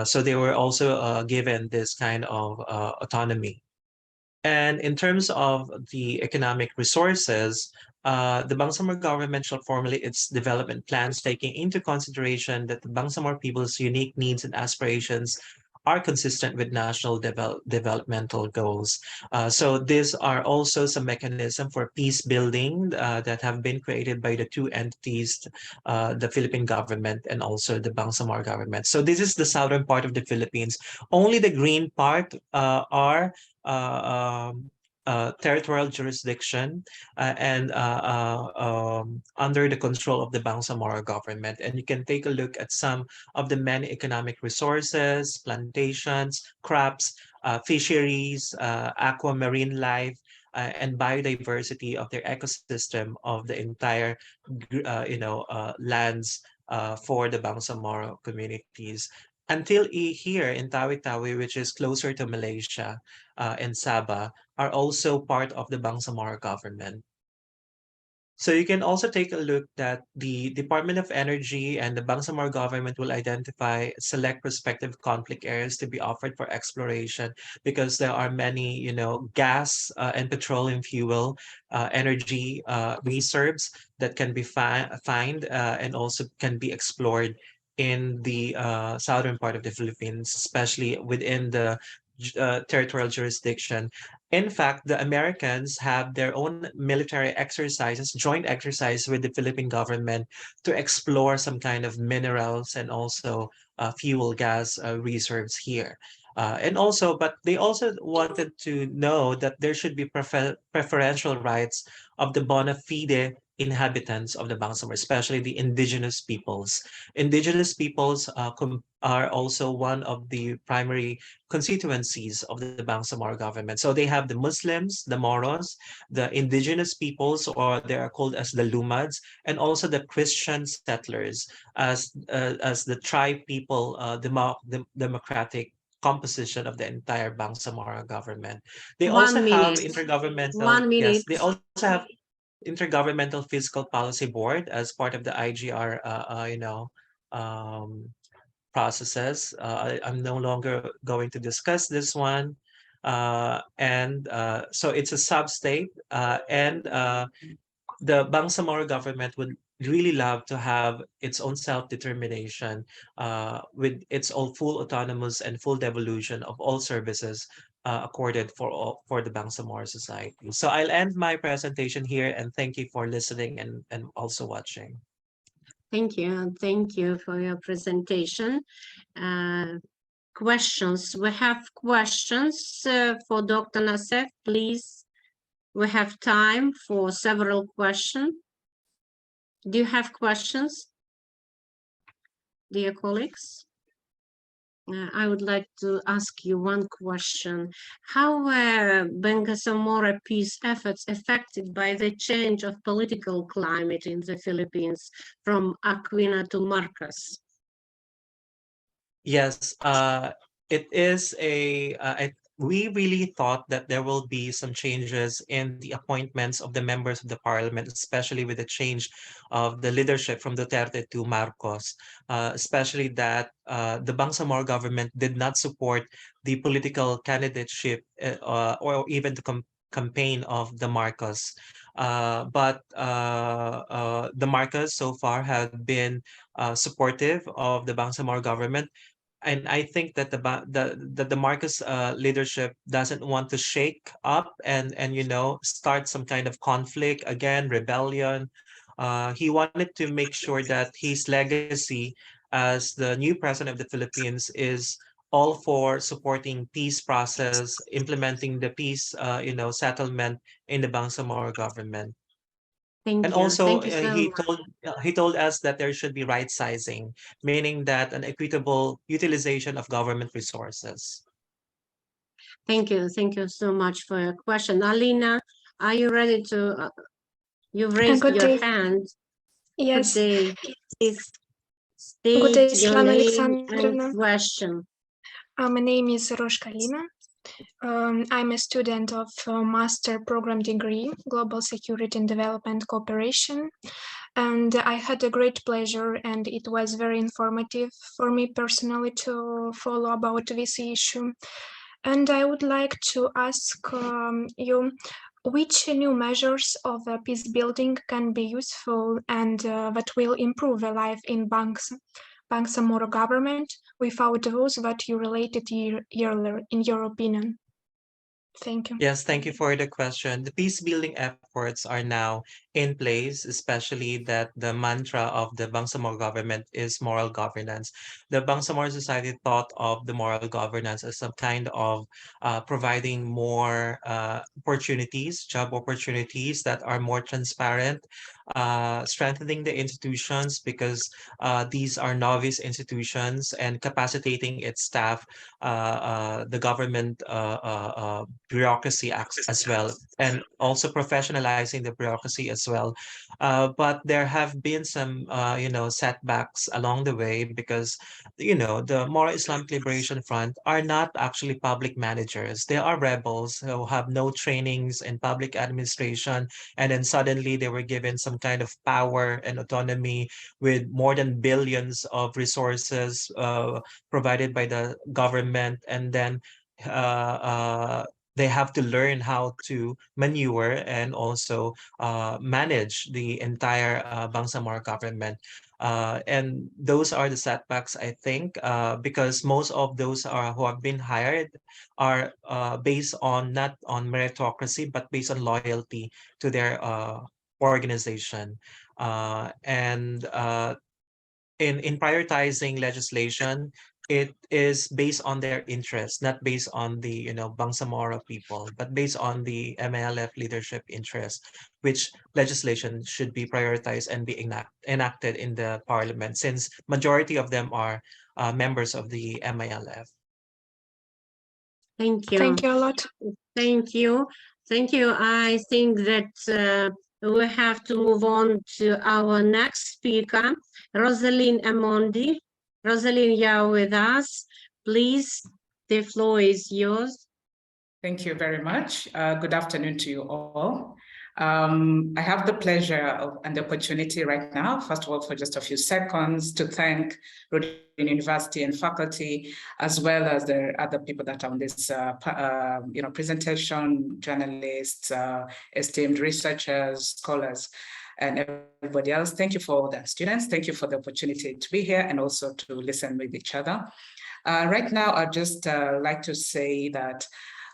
S6: So they were also given this kind of autonomy. And in terms of the economic resources, the Bangsamoro government shall formulate its development plans, taking into consideration that the Bangsamoro people's unique needs and aspirations are consistent with national developmental goals. So these are also some mechanism for peace building that have been created by the two entities, the Philippine government and also the Bangsamoro government. So this is the southern part of the Philippines. Only the green part are territorial jurisdiction and under the control of the Bangsamoro government. And you can take a look at some of the many economic resources, plantations, crops, fisheries, aquamarine life, and biodiversity of their ecosystem of the entire lands for the Bangsamoro communities. Until here in Tawi-Tawi, which is closer to Malaysia and Sabah, are also part of the Bangsamoro government. So you can also take a look that the Department of Energy and the Bangsamoro government will identify select prospective conflict areas to be offered for exploration, because there are many, gas and petroleum fuel energy reserves that can be found and also can be explored in the southern part of the Philippines, especially within the territorial jurisdiction. In fact, the Americans have their own military exercises, joint exercise with the Philippine government to explore some kind of minerals and also fuel gas reserves here. And also, but they also wanted to know that there should be preferential rights of the bona fide inhabitants of the Bangsamoro, especially the indigenous peoples. Indigenous peoples are also one of the primary constituencies of the Bangsamoro government. So they have the Muslims, the Moros, the indigenous peoples, or they are called as the Lumads, and also the Christian settlers as the tribe people, democratic composition of the entire Bangsamoro government. They also
S2: 1
S6: have
S2: minute.
S6: intergovernmental,
S2: 1 minute.
S6: yes, they also have Intergovernmental Fiscal Policy Board as part of the IGR, processes. I'm no longer going to discuss this one. So it's a sub-state, and the Bangsamoro government would really love to have its own self-determination with its own full autonomous and full devolution of all services accorded for the Bangsamoro society. So I'll end my presentation here, and thank you for listening and also watching.
S2: Thank you for your presentation. Questions? We have questions for Dr. Nassef, please. We have time for several questions. Do you have questions, dear colleagues? I would like to ask you one question. How were Bangsamoro peace efforts affected by the change of political climate in the Philippines from Aquina to Marcos?
S6: Yes, it is we really thought that there will be some changes in the appointments of the members of the parliament, especially with the change of the leadership from Duterte to Marcos, especially that the Bangsamoro government did not support the political candidateship or even the campaign of the Marcos. But the Marcos so far have been supportive of the Bangsamoro government. And I think that the Marcos leadership doesn't want to shake up and start some kind of conflict again, rebellion. He wanted to make sure that his legacy as the new president of the Philippines is all for supporting peace process, implementing the peace settlement in the Bangsamoro government.
S2: Thank
S6: And
S2: you.
S6: also,
S2: Thank you so much.
S6: he told us that there should be right sizing, meaning that an equitable utilization of government resources.
S2: Thank you so much for your question. Alina, are you ready to, you've raised your hand.
S7: Yes.
S2: Good day. Please
S7: Good day,
S2: state your
S7: Svetlana
S2: name
S7: Alexandrovna.
S2: and question.
S7: My name is Roshka Lina. I'm a student of master program degree, Global Security and Development Cooperation. And I had a great pleasure, and it was very informative for me personally to follow about this issue. And I would like to ask you, which new measures of peace building can be useful and that will improve the life in Bangsamoro government without those that you related earlier, in your opinion? Thank you.
S6: Yes, thank you for the question. The peace building efforts are now in place, especially that the mantra of the Bangsamoro government is moral governance. The Bangsamoro society thought of the moral governance as some kind of providing more opportunities, job opportunities that are more transparent, strengthening the institutions because these are novice institutions, and capacitating its staff, the government bureaucracy as well, and also professionalizing the bureaucracy as well. But there have been some, setbacks along the way because, the Moro Islamic Liberation Front are not actually public managers. They are rebels who have no trainings in public administration, and then suddenly they were given some kind of power and autonomy with more than billions of resources provided by the government, and then they have to learn how to maneuver and also manage the entire Bangsamoro government. And those are the setbacks, I think, because most of those who have been hired are based on not on meritocracy, but based on loyalty to their organization. In prioritizing legislation it is based on their interests, not based on the Bangsamoro people, but based on the MILF leadership interests, which legislation should be prioritized and be enacted in the parliament, since majority of them are members of the MILF.
S2: Thank you.
S7: Thank you a lot.
S2: Thank you. Thank you. I think that we have to move on to our next speaker, Rosalind Amondi. Rosalind, you're with us. Please, the floor is yours.
S8: Thank you very much. Good afternoon to you all. I have the pleasure and the opportunity right now, first of all, for just a few seconds to thank Rhode Island University and faculty, as well as the other people that are on this presentation, journalists, esteemed researchers, scholars, and everybody else. Thank you for all the students. Thank you for the opportunity to be here and also to listen with each other. Right now, I'd just like to say that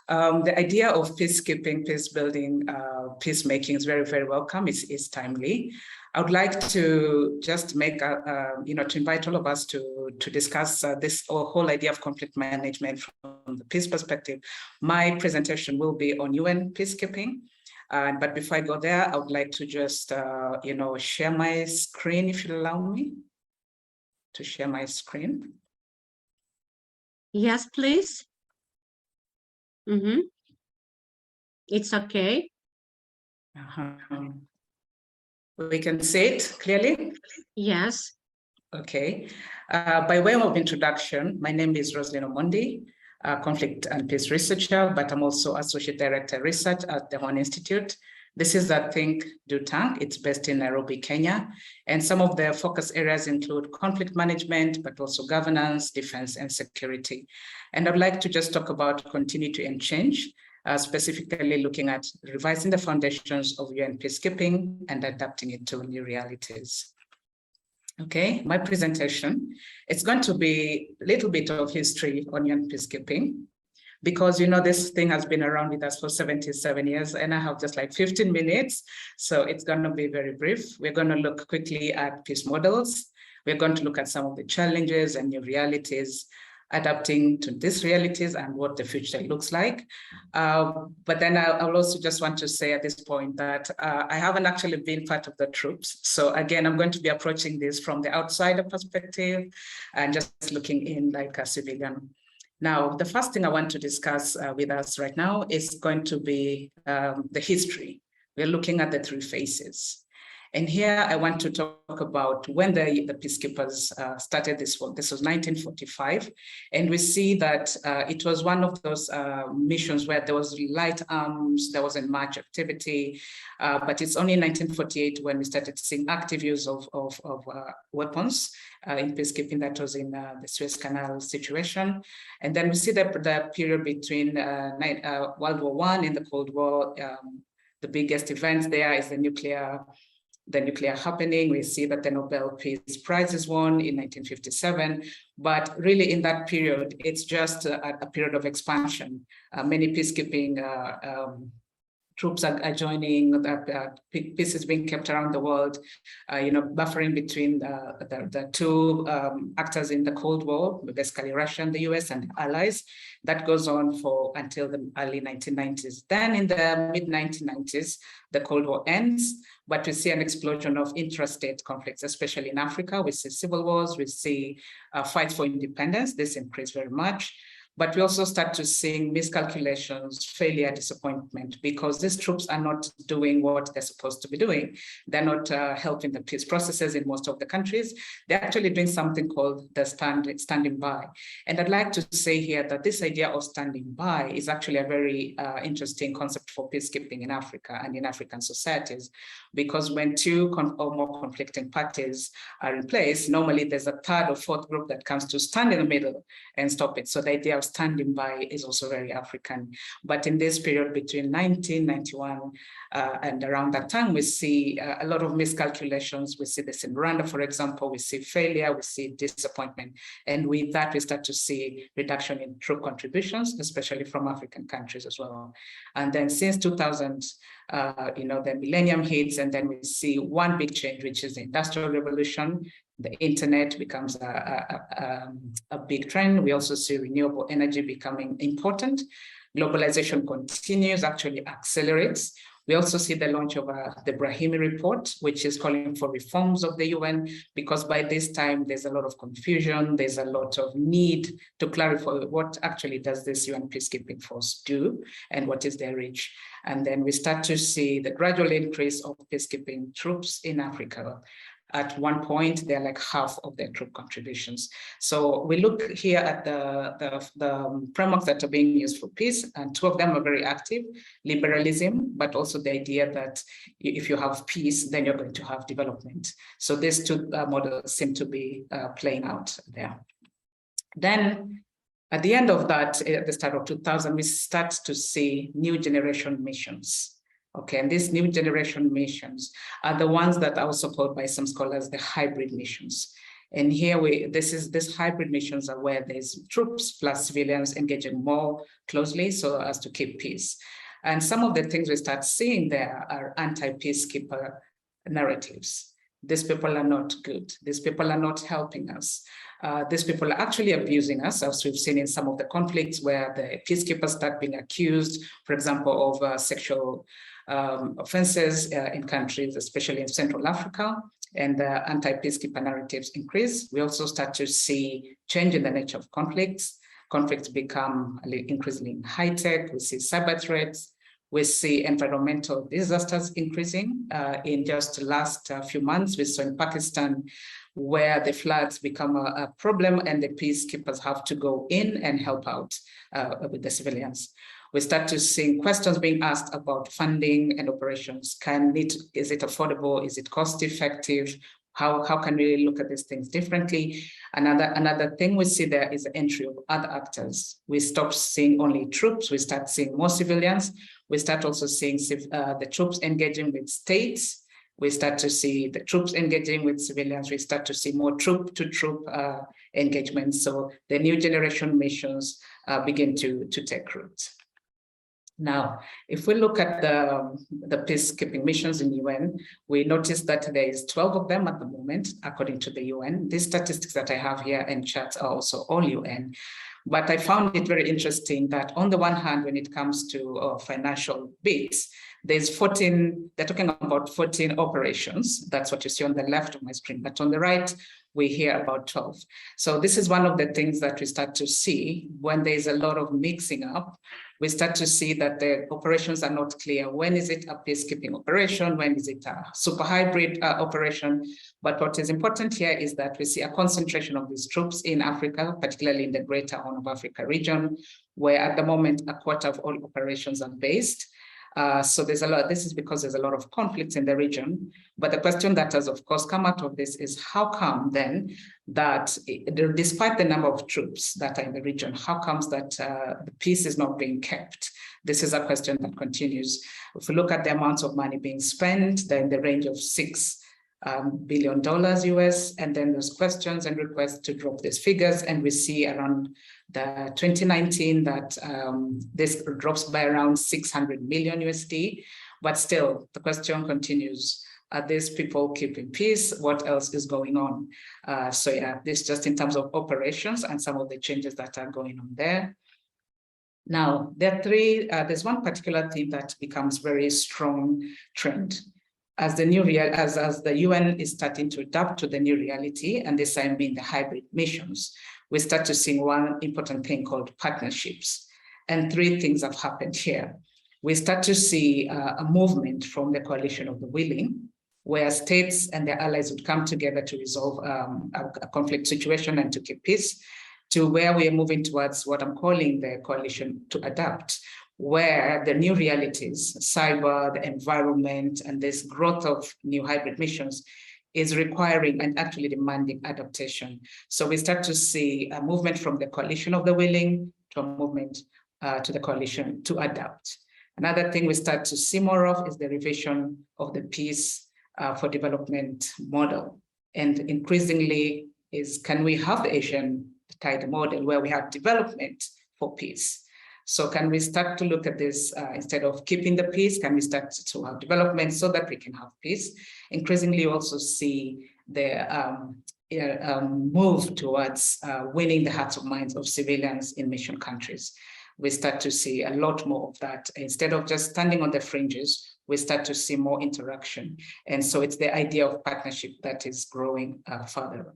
S8: the idea of peacekeeping, peace building, peacemaking is very, very welcome. It's timely. I would like to just make, to invite all of us to discuss this whole idea of conflict management from the peace perspective. My presentation will be on UN peacekeeping. But before I go there, I would like to just, share my screen, if you allow me to share my screen.
S2: Yes, please. It's okay.
S8: We can see it clearly?
S2: Yes.
S8: Okay. By way of introduction, my name is Rosalind Amondi, a conflict and peace researcher, but I'm also Associate Director of Research at the One Institute. This is a think do tank. It's based in Nairobi, Kenya. And some of the focus areas include conflict management, but also governance, defense, and security. And I'd like to just talk about continuity and change, specifically looking at revising the foundations of UN peacekeeping and adapting it to new realities. Okay, my presentation, it's going to be a little bit of history on UN peacekeeping, because this thing has been around with us for 77 years and I have just like 15 minutes. So it's going to be very brief. We're going to look quickly at peace models. We're going to look at some of the challenges and new realities, adapting to these realities and what the future looks like. But then I will also just want to say at this point that I haven't actually been part of the troops. So again, I'm going to be approaching this from the outsider perspective and just looking in like a civilian. Now, the first thing I want to discuss with us right now is going to be the history. We're looking at the three phases. And here I want to talk about when the peacekeepers started this work. This was 1945. And we see that it was one of those missions where there was light arms, there wasn't much activity, but it's only in 1948 when we started seeing active use of weapons in peacekeeping. That was in the Suez Canal situation. And then we see the period between World War I and the Cold War. The biggest events there is the nuclear happening. We see that the Nobel Peace Prize is won in 1957, but really in that period, it's just a period of expansion. Many peacekeeping troops are joining, peace is being kept around the world, buffering between the two actors in the Cold War, basically Russia and the US and the allies. That goes on for until the early 1990s. Then in the mid 1990s, the Cold War ends, but we see an explosion of intrastate conflicts, especially in Africa. We see civil wars, we see fights for independence. This increased very much. But we also start to see miscalculations, failure, disappointment, because these troops are not doing what they're supposed to be doing. They're not helping the peace processes in most of the countries. They're actually doing something called the standing by. And I'd like to say here that this idea of standing by is actually a very interesting concept for peacekeeping in Africa and in African societies, because when two or more conflicting parties are in place, normally there's a third or fourth group that comes to stand in the middle and stop it. So the idea of standing by is also very African. But in this period between 1991 and around that time, we see a lot of miscalculations. We see this in Rwanda, for example. We see failure, we see disappointment. And with that, we start to see reduction in troop contributions, especially from African countries as well. And then since 2000, the millennium hits, and then we see one big change, which is the Industrial Revolution. the internet becomes a big trend. We also see renewable energy becoming important. Globalization continues, actually accelerates. We also see the launch of the Brahimi report, which is calling for reforms of the UN, because by this time there's a lot of confusion, there's a lot of need to clarify what actually does this UN peacekeeping force do and what is their reach. And then we start to see the gradual increase of peacekeeping troops in Africa. At one point, they're like half of their troop contributions. So we look here at the frameworks that are being used for peace, and two of them are very active: liberalism, but also the idea that if you have peace, then you're going to have development. So these two models seem to be playing out there. Then at the end of that, at the start of 2000, we start to see new generation missions. Okay, and these new generation missions are the ones that are also called by some scholars the hybrid missions. And here these hybrid missions are where there's troops plus civilians engaging more closely so as to keep peace. And some of the things we start seeing there are anti-peacekeeper narratives. These people are not good. These people are not helping us. These people are actually abusing us, as we've seen in some of the conflicts where the peacekeepers start being accused, for example, of sexual offenses in countries, especially in Central Africa, and the anti-peacekeeper narratives increase. We also start to see change in the nature of conflicts. Conflicts become increasingly high-tech. We see cyber threats. We see environmental disasters increasing. In just the last few months, we saw in Pakistan where the floods become a problem and the peacekeepers have to go in and help out with the civilians. We start to see questions being asked about funding and operations. Is it affordable? Is it cost effective? How can we look at these things differently? Another thing we see there is the entry of other actors. We stop seeing only troops. We start seeing more civilians. We start also seeing the troops engaging with states. We start to see the troops engaging with civilians. We start to see more troop-to-troop engagement. So the new generation missions begin to take root. Now, if we look at the peacekeeping missions in UN, we notice that there is 12 of them at the moment, according to the UN. These statistics that I have here in chat are also all UN. But I found it very interesting that on the one hand, when it comes to financial bits, there's 14, they're talking about 14 operations. That's what you see on the left of my screen. But on the right, we hear about 12. So this is one of the things that we start to see when there's a lot of mixing up. We start to see that the operations are not clear. When is it a peacekeeping operation? When is it a super hybrid operation? But what is important here is that we see a concentration of these troops in Africa, particularly in the Greater Horn of Africa region, where at the moment a quarter of all operations are based. So there's a lot, this is because there's a lot of conflicts in the region. But the question that has, of course, come out of this is how come then that despite the number of troops that are in the region, how comes that the peace is not being kept? This is a question that continues. If we look at the amounts of money being spent, they're in the range of $6 billion US, and then there's questions and requests to drop these figures, and we see around the 2019 that this drops by around 600 million USD, but still the question continues. Are these people keeping peace? What else is going on? So yeah, this just in terms of operations and some of the changes that are going on there. Now, there are there's one particular thing that becomes very strong trend. As the new as the UN is starting to adapt to the new reality, and this time being the hybrid missions, we start to see one important thing called partnerships. And three things have happened here. We start to see a movement from the coalition of the willing, where states and their allies would come together to resolve a conflict situation and to keep peace, to where we are moving towards what I'm calling the coalition to adapt, where the new realities, cyber, the environment, and this growth of new hybrid missions is requiring and actually demanding adaptation. So we start to see a movement from the coalition of the willing to a movement to the coalition to adapt. Another thing we start to see more of is the revision of the peace for development model. And increasingly is, can we have the Asian-type model where we have development for peace? So can we start to look at this instead of keeping the peace, can we start to have development so that we can have peace? Increasingly also see the move towards winning the hearts and minds of civilians in mission countries. We start to see a lot more of that. Instead of just standing on the fringes, we start to see more interaction. And so it's the idea of partnership that is growing further.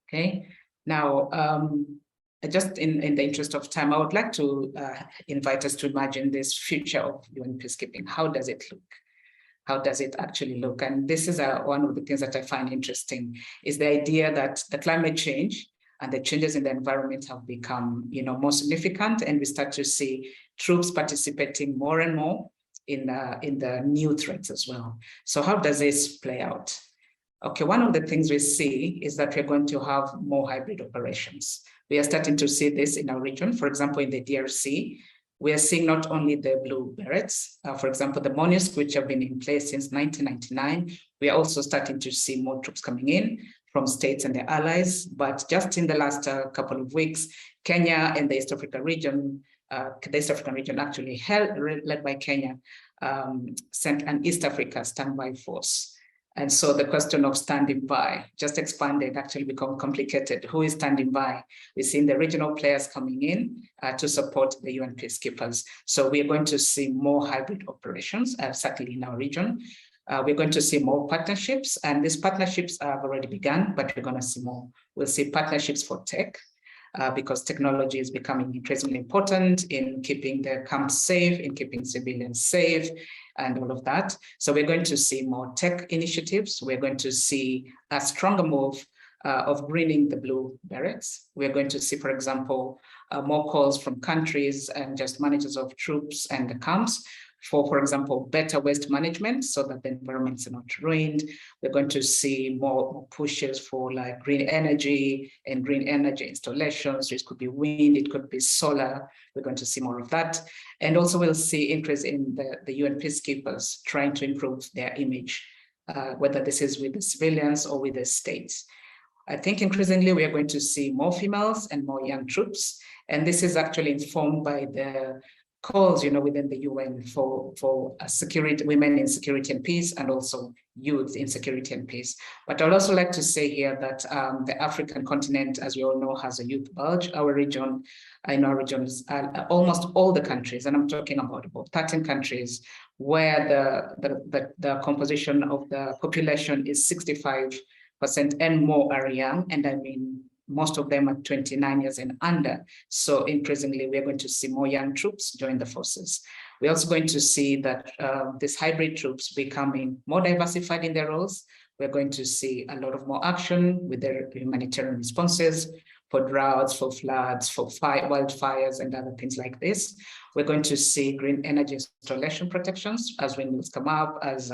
S8: Okay, now, just in the interest of time, I would like to invite us to imagine this future of UN peacekeeping. How does it look? How does it actually look? And this is one of the things that I find interesting, is the idea that the climate change and the changes in the environment have become, more significant, and we start to see troops participating more and more in the new threats as well. So how does this play out? Okay, one of the things we see is that we're going to have more hybrid operations. We are starting to see this in our region. For example, in the DRC, we are seeing not only the blue berets, for example, the MONUSC, which have been in place since 1999. We are also starting to see more troops coming in from states and their allies. But just in the last couple of weeks, Kenya and the East African region actually led by Kenya, sent an East Africa standby force. And so the question of standing by just expanded, actually become complicated. Who is standing by? We've seen the regional players coming in to support the UN peacekeepers. So we are going to see more hybrid operations, certainly in our region. We're going to see more partnerships, and these partnerships have already begun, but we're going to see more. We'll see partnerships for tech, because technology is becoming increasingly important in keeping the camps safe, in keeping civilians safe, and all of that. So we're going to see more tech initiatives. We're going to see a stronger move of greening the blue berets. We're going to see, for example, more calls from countries and just managers of troops and the camps for example, better waste management so that the environments are not ruined. We're going to see more pushes for like green energy and green energy installations. It could be wind, it could be solar. We're going to see more of that. And also we'll see increase in the UN peacekeepers trying to improve their image, whether this is with the civilians or with the states. I think increasingly we are going to see more females and more young troops. And this is actually informed by the calls, within the UN for security, women in security and peace, and also youth in security and peace. But I'd also like to say here that the African continent, as we all know, has a youth bulge. Our region, in our regions, almost all the countries, and I'm talking about 13 countries, where the composition of the population is 65% and more are young, and I mean, most of them are 29 years and under. So increasingly, we're going to see more young troops join the forces. We're also going to see that these hybrid troops becoming more diversified in their roles. We're going to see a lot of more action with their humanitarian responses for droughts, for floods, for wildfires, and other things like this. We're going to see green energy installation protections as windmills come up, as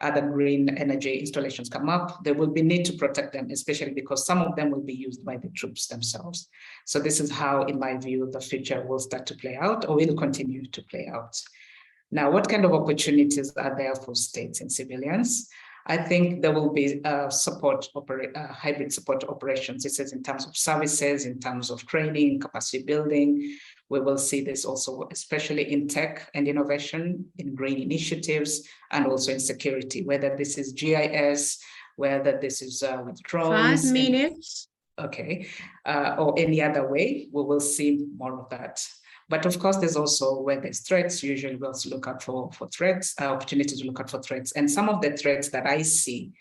S8: other green energy installations come up. There will be need to protect them, especially because some of them will be used by the troops themselves. So this is how, in my view, the future will start to play out, or will continue to play out. Now, what kind of opportunities are there for states and civilians? I think there will be hybrid support operations. This is in terms of services, in terms of training, capacity building. We will see this also, especially in tech and innovation, in green initiatives, and also in security, whether this is GIS, whether this is with drones.
S2: 5 minutes.
S8: Okay, or any other way, we will see more of that. But of course, there's also where there's threats, usually we also look out for threats, opportunities to look out for threats. And some of the threats that I see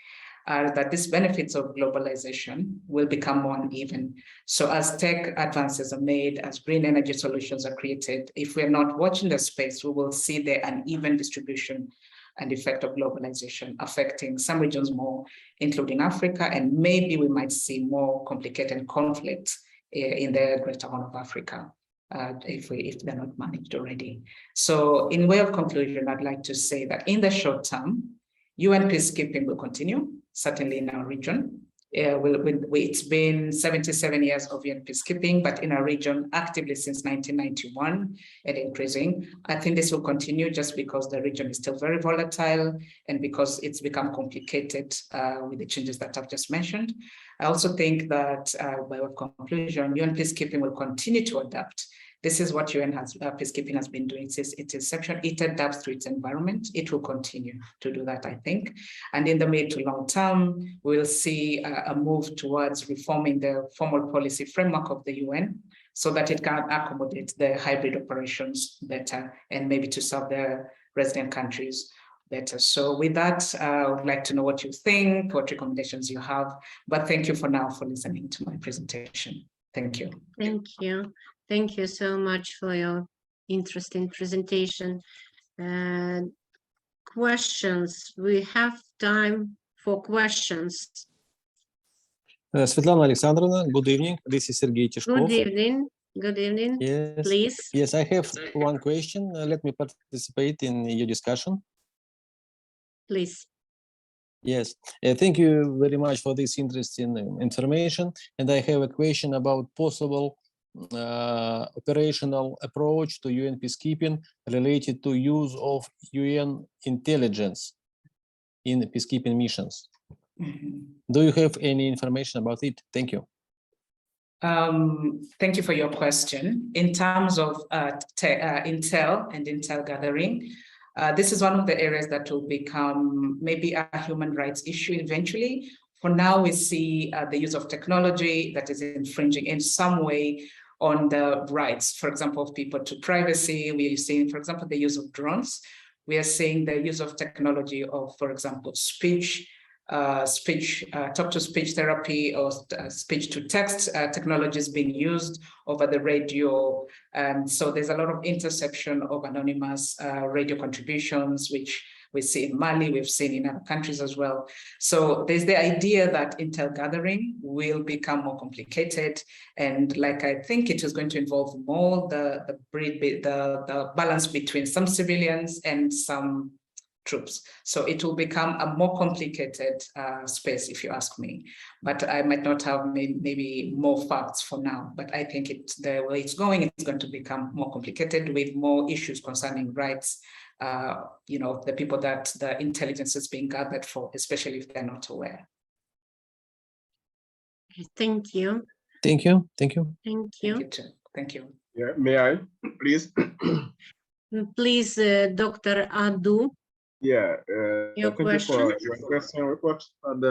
S8: are that these benefits of globalization will become more uneven. So as tech advances are made, as green energy solutions are created, if we're not watching the space, we will see the uneven distribution and effect of globalization affecting some regions more, including Africa, and maybe we might see more complicated conflicts in the Greater Horn of Africa. If they're not managed already. So in way of conclusion, I'd like to say that in the short term, UN peacekeeping will continue, certainly in our region. It's been 77 years of UN peacekeeping, but in our region actively since 1991 and increasing. I think this will continue just because the region is still very volatile and because it's become complicated with the changes that I've just mentioned. I also think that by way of conclusion, UN peacekeeping will continue to adapt This is what UN peacekeeping has been doing since its inception. It adapts to its environment. It will continue to do that, I think. And in the mid to long term, we'll see a move towards reforming the formal policy framework of the UN so that it can accommodate the hybrid operations better and maybe to serve the resident countries better. So with that, I would like to know what you think, what recommendations you have, but thank you for now for listening to my presentation. Thank you.
S2: Thank you. Thank you so much for your interesting presentation. Questions. We have time for questions.
S9: Svetlana Alexandrovna, good evening. This is Sergey Tishkov.
S2: Good evening. Good evening.
S9: Yes.
S2: Please.
S9: Yes, I have one question. Let me participate in your discussion.
S2: Please.
S9: Yes, thank you very much for this interesting information. And I have a question about possible operational approach to UN peacekeeping related to use of UN intelligence in peacekeeping missions. Do you have any information about it? Thank you.
S8: Thank you for your question. In terms of intel and intel gathering, this is one of the areas that will become maybe a human rights issue eventually. For now, we see the use of technology that is infringing in some way on the rights, for example, of people to privacy. We are seeing, for example, the use of drones. We are seeing the use of technology of, for example, talk-to-speech therapy or speech-to-text technologies being used over the radio. And so there's a lot of interception of anonymous radio contributions, which we see in Mali, we've seen in other countries as well. So there's the idea that intel gathering will become more complicated. And like I think it is going to involve more the balance between some civilians and some troops. So it will become a more complicated space, if you ask me. But I might not have maybe more facts for now. But I think the way it's going to become more complicated with more issues concerning rights. The people that the intelligence is being gathered for, especially if they're not aware.
S2: Thank you.
S9: Thank you. Thank you.
S2: Thank you.
S8: Thank you too. Thank you.
S4: Yeah, may I, please?
S2: Please, Dr. Adu.
S4: Yeah,
S2: Your
S4: thank you for your question report. And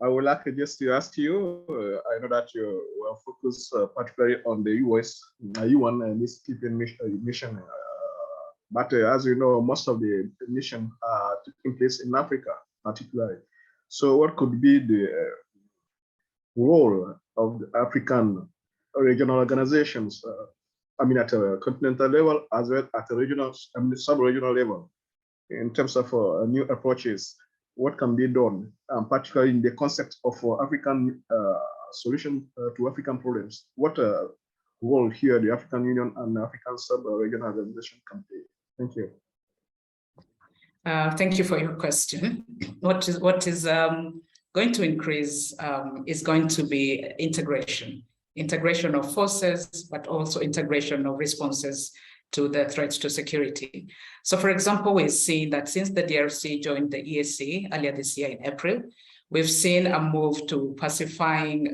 S4: I would like just to ask you, I know that you were focused particularly on the UN peacekeeping mission. But as you know, most of the mission are taking place in Africa, particularly. So what could be the role of the African regional organizations, at a continental level, as well as at a regional, sub-regional level, in terms of new approaches? What can be done, particularly in the concept of African solution to African problems? What role here the African Union and the African sub-regional organization can play? Thank you.
S8: Thank you for your question. What is going to increase is going to be integration of forces, but also integration of responses to the threats to security. So for example, we see that since the DRC joined the EAC earlier this year in April, we've seen a move to pacifying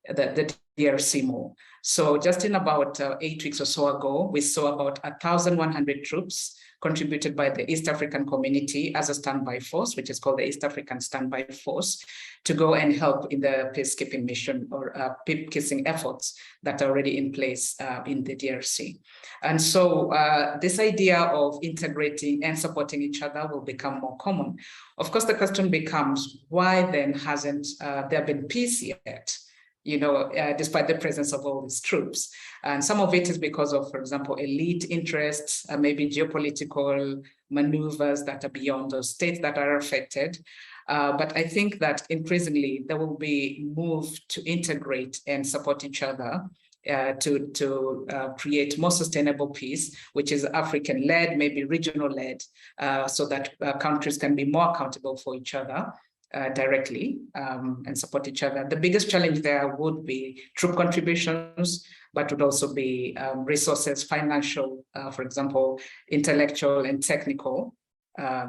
S8: the DRC more. So just in about 8 weeks or so ago, we saw about 1,100 troops contributed by the East African community as a standby force, which is called the East African Standby Force, to go and help in the peacekeeping mission or peacekeeping efforts that are already in place in the DRC. And so this idea of integrating and supporting each other will become more common. Of course, the question becomes, why then hasn't there been peace yet? Despite the presence of all these troops. And some of it is because of, for example, elite interests, maybe geopolitical maneuvers that are beyond those states that are affected. But I think that increasingly there will be move to integrate and support each other to create more sustainable peace, which is African-led, maybe regional-led, so that countries can be more accountable for each other. Directly and support each other. The biggest challenge there would be troop contributions, but would also be resources, financial, for example, intellectual and technical.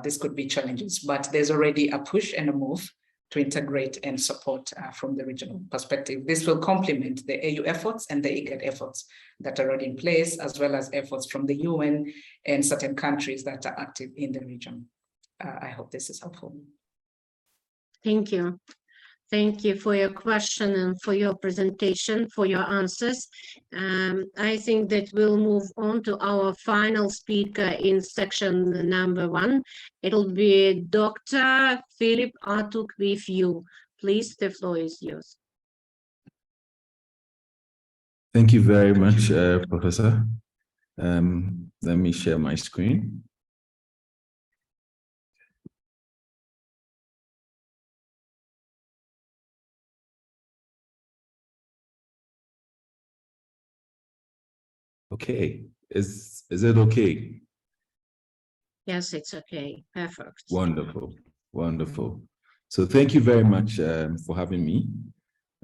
S8: This could be challenges, but there's already a push and a move to integrate and support from the regional perspective. This will complement the AU efforts and the IGAD efforts that are already in place, as well as efforts from the UN and certain countries that are active in the region. I hope this is helpful.
S2: Thank you. Thank you for your question and for your presentation, for your answers. I think that we'll move on to our final speaker in section number 1. It'll be Dr. Philip Artuk with you. Please, the floor is yours.
S10: Thank you very much, Professor. Let me share my screen. Okay, is it okay?
S2: Yes, it's okay. Perfect.
S10: Wonderful, wonderful. So thank you very much for having me.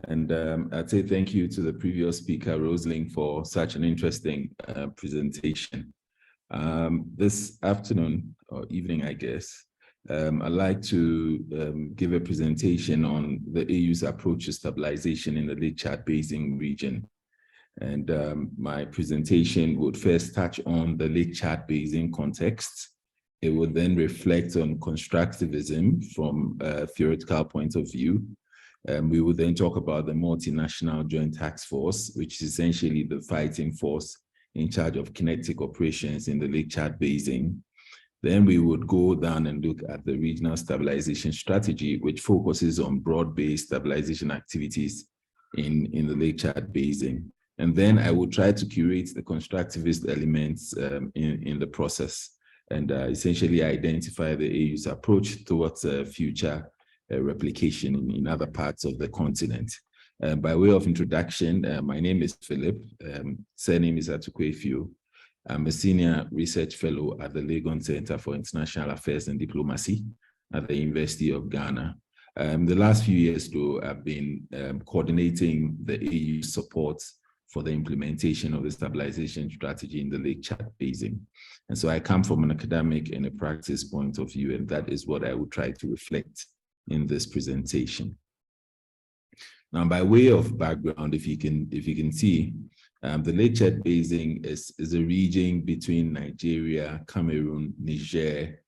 S10: And I'd say thank you to the previous speaker, Rosalind, for such an interesting presentation. This afternoon or evening, I guess, I'd like to give a presentation on the AU's approach to stabilization in the Lake Chad Basin region. And my presentation would first touch on the Lake Chad Basin context. It would then reflect on constructivism from a theoretical point of view. We would then talk about the multinational joint task force, which is essentially the fighting force in charge of kinetic operations in the Lake Chad Basin. Then we would go down and look at the regional stabilization strategy, which focuses on broad-based stabilization activities in the Lake Chad Basin. And then I would try to curate the constructivist elements in the process and essentially identify the AU's approach towards future replication in other parts of the continent. By way of introduction, my name is Philip. Surname is Atukwefiu. I'm a senior research fellow at the Legon Center for International Affairs and Diplomacy at the University of Ghana. The last few years, though, I've been coordinating the EU support for the implementation of the stabilization strategy in the Lake Chad Basin. And so I come from an academic and a practice point of view, and that is what I would try to reflect in this presentation. Now, by way of background, if you can see, the Lake Chad Basin is a region between Nigeria, Cameroon, Niger,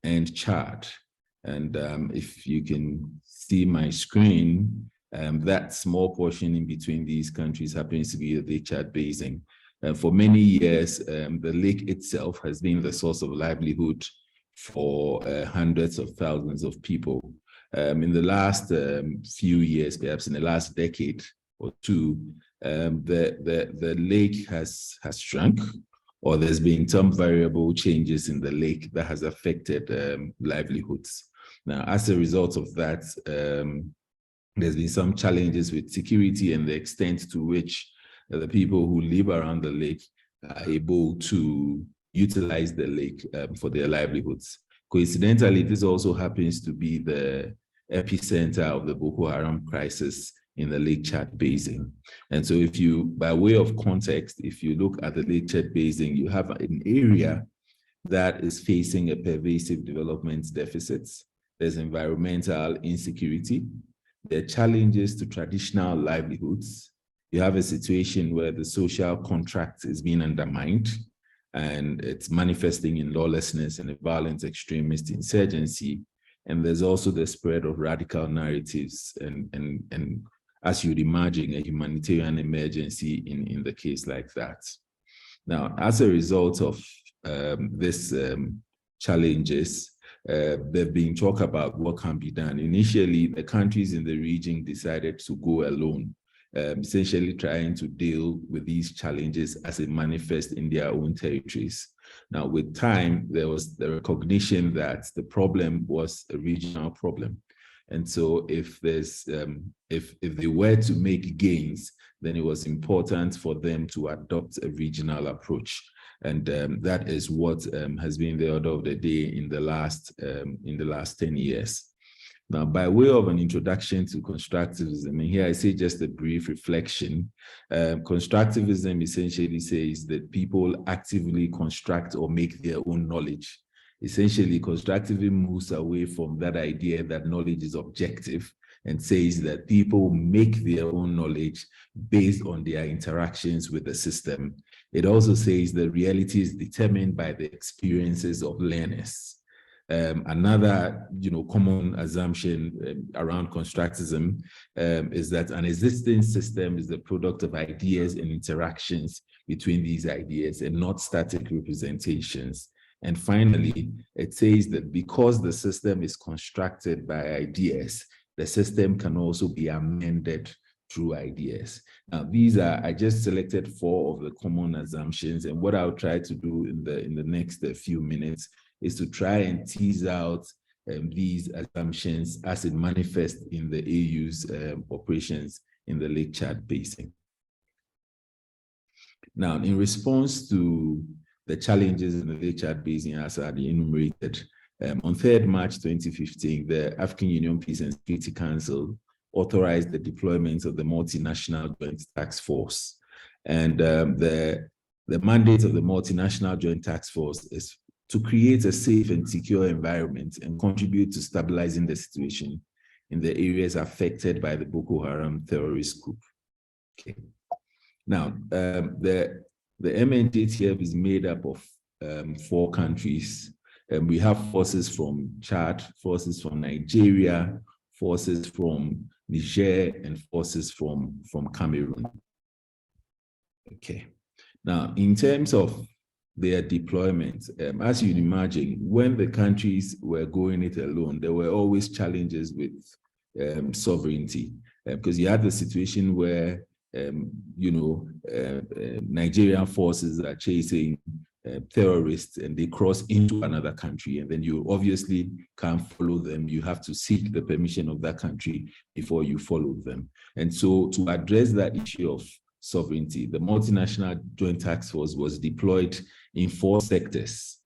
S10: and Chad. And if you can see my screen, that small portion in between these countries happens to be the Lake Chad Basin. For many years, the lake itself has been the source of livelihood for hundreds of thousands of people. In the last few years, perhaps in the last decade or two, the lake has shrunk, or there's been some variable changes in the lake that has affected livelihoods. Now, as a result of that, there's been some challenges with security and the extent to which the people who live around the lake are able to utilize the lake for their livelihoods. Coincidentally, this also happens to be the epicenter of the Boko Haram crisis in the Lake Chad Basin. And so if you, by way of context, if you look at the Lake Chad Basin, you have an area that is facing a pervasive development deficits. There's environmental insecurity. There are challenges to traditional livelihoods. You have a situation where the social contract is being undermined, and it's manifesting in lawlessness and a violent extremist insurgency. And there's also the spread of radical narratives and as you'd imagine, a humanitarian emergency in the case like that. Now, as a result of these challenges, there've been talk about what can be done. Initially, the countries in the region decided to go alone, essentially trying to deal with these challenges as it manifests in their own territories. Now, with time, there was the recognition that the problem was a regional problem. And so if there's, if they were to make gains, then it was important for them to adopt a regional approach. And that is what has been the order of the day in the last 10 years. Now, by way of an introduction to constructivism, and here I say just a brief reflection, constructivism essentially says that people actively construct or make their own knowledge. Essentially, constructivism moves away from that idea that knowledge is objective and says that people make their own knowledge based on their interactions with the system. It also says that reality is determined by the experiences of learners. Another, common assumption around constructivism is that an existing system is the product of ideas and interactions between these ideas and not static representations. And finally, it says that because the system is constructed by ideas, the system can also be amended through ideas. Now, I just selected 4 of the common assumptions, and what I'll try to do in the next few minutes is to try and tease out these assumptions as it manifests in the AU's operations in the Lake Chad Basin. Now, in response to the challenges in the Lake Chad Basin as are enumerated, on 3rd March 2015, the African Union Peace and Security Council authorized the deployment of the multinational joint task force. And the mandate of the multinational joint task force is to create a safe and secure environment and contribute to stabilizing the situation in the areas affected by the Boko Haram terrorist group. Okay. Now, the MNJTF is made up of 4 countries. We have forces from Chad, forces from Nigeria, forces from Niger, and forces from Cameroon. Okay. Now, in terms of their deployment, as you'd imagine, when the countries were going it alone, there were always challenges with sovereignty, because you had the situation where Nigerian forces are chasing terrorists and they cross into another country, and then you obviously can't follow them. You have to seek the permission of that country before you follow them. And so to address that issue of sovereignty, the multinational joint task force was deployed in 4 sectors.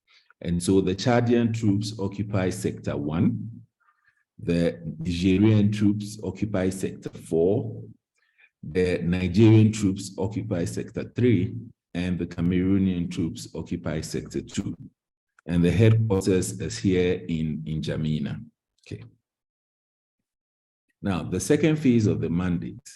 S10: And so the Chadian troops occupy sector 1, the Nigerian troops occupy sector 4, the Nigerian troops occupy sector 3, and the Cameroonian troops occupy sector 2. And the headquarters is here in N'Djamena. Okay. Now, the second phase of the mandate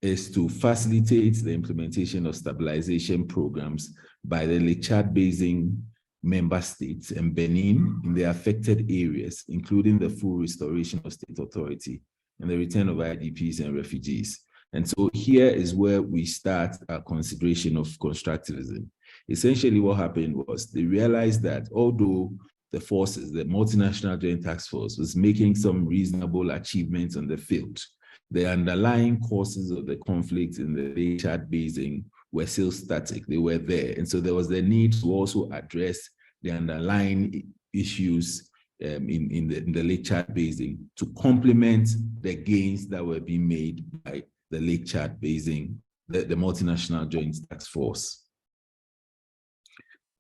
S10: is to facilitate the implementation of stabilization programs by the Lake Chad Basin member states and Benin in the affected areas, including the full restoration of state authority and the return of IDPs and refugees. And so here is where we start our consideration of constructivism. Essentially what happened was they realized that although the forces, the multinational joint task force, was making some reasonable achievements on the field, the underlying causes of the conflict in the Lake Chad Basin were still static. They were there. And so there was the need to also address the underlying issues in the Lake Chad Basin to complement the gains that were being made by the Lake Chad Basin, the multinational joint task force.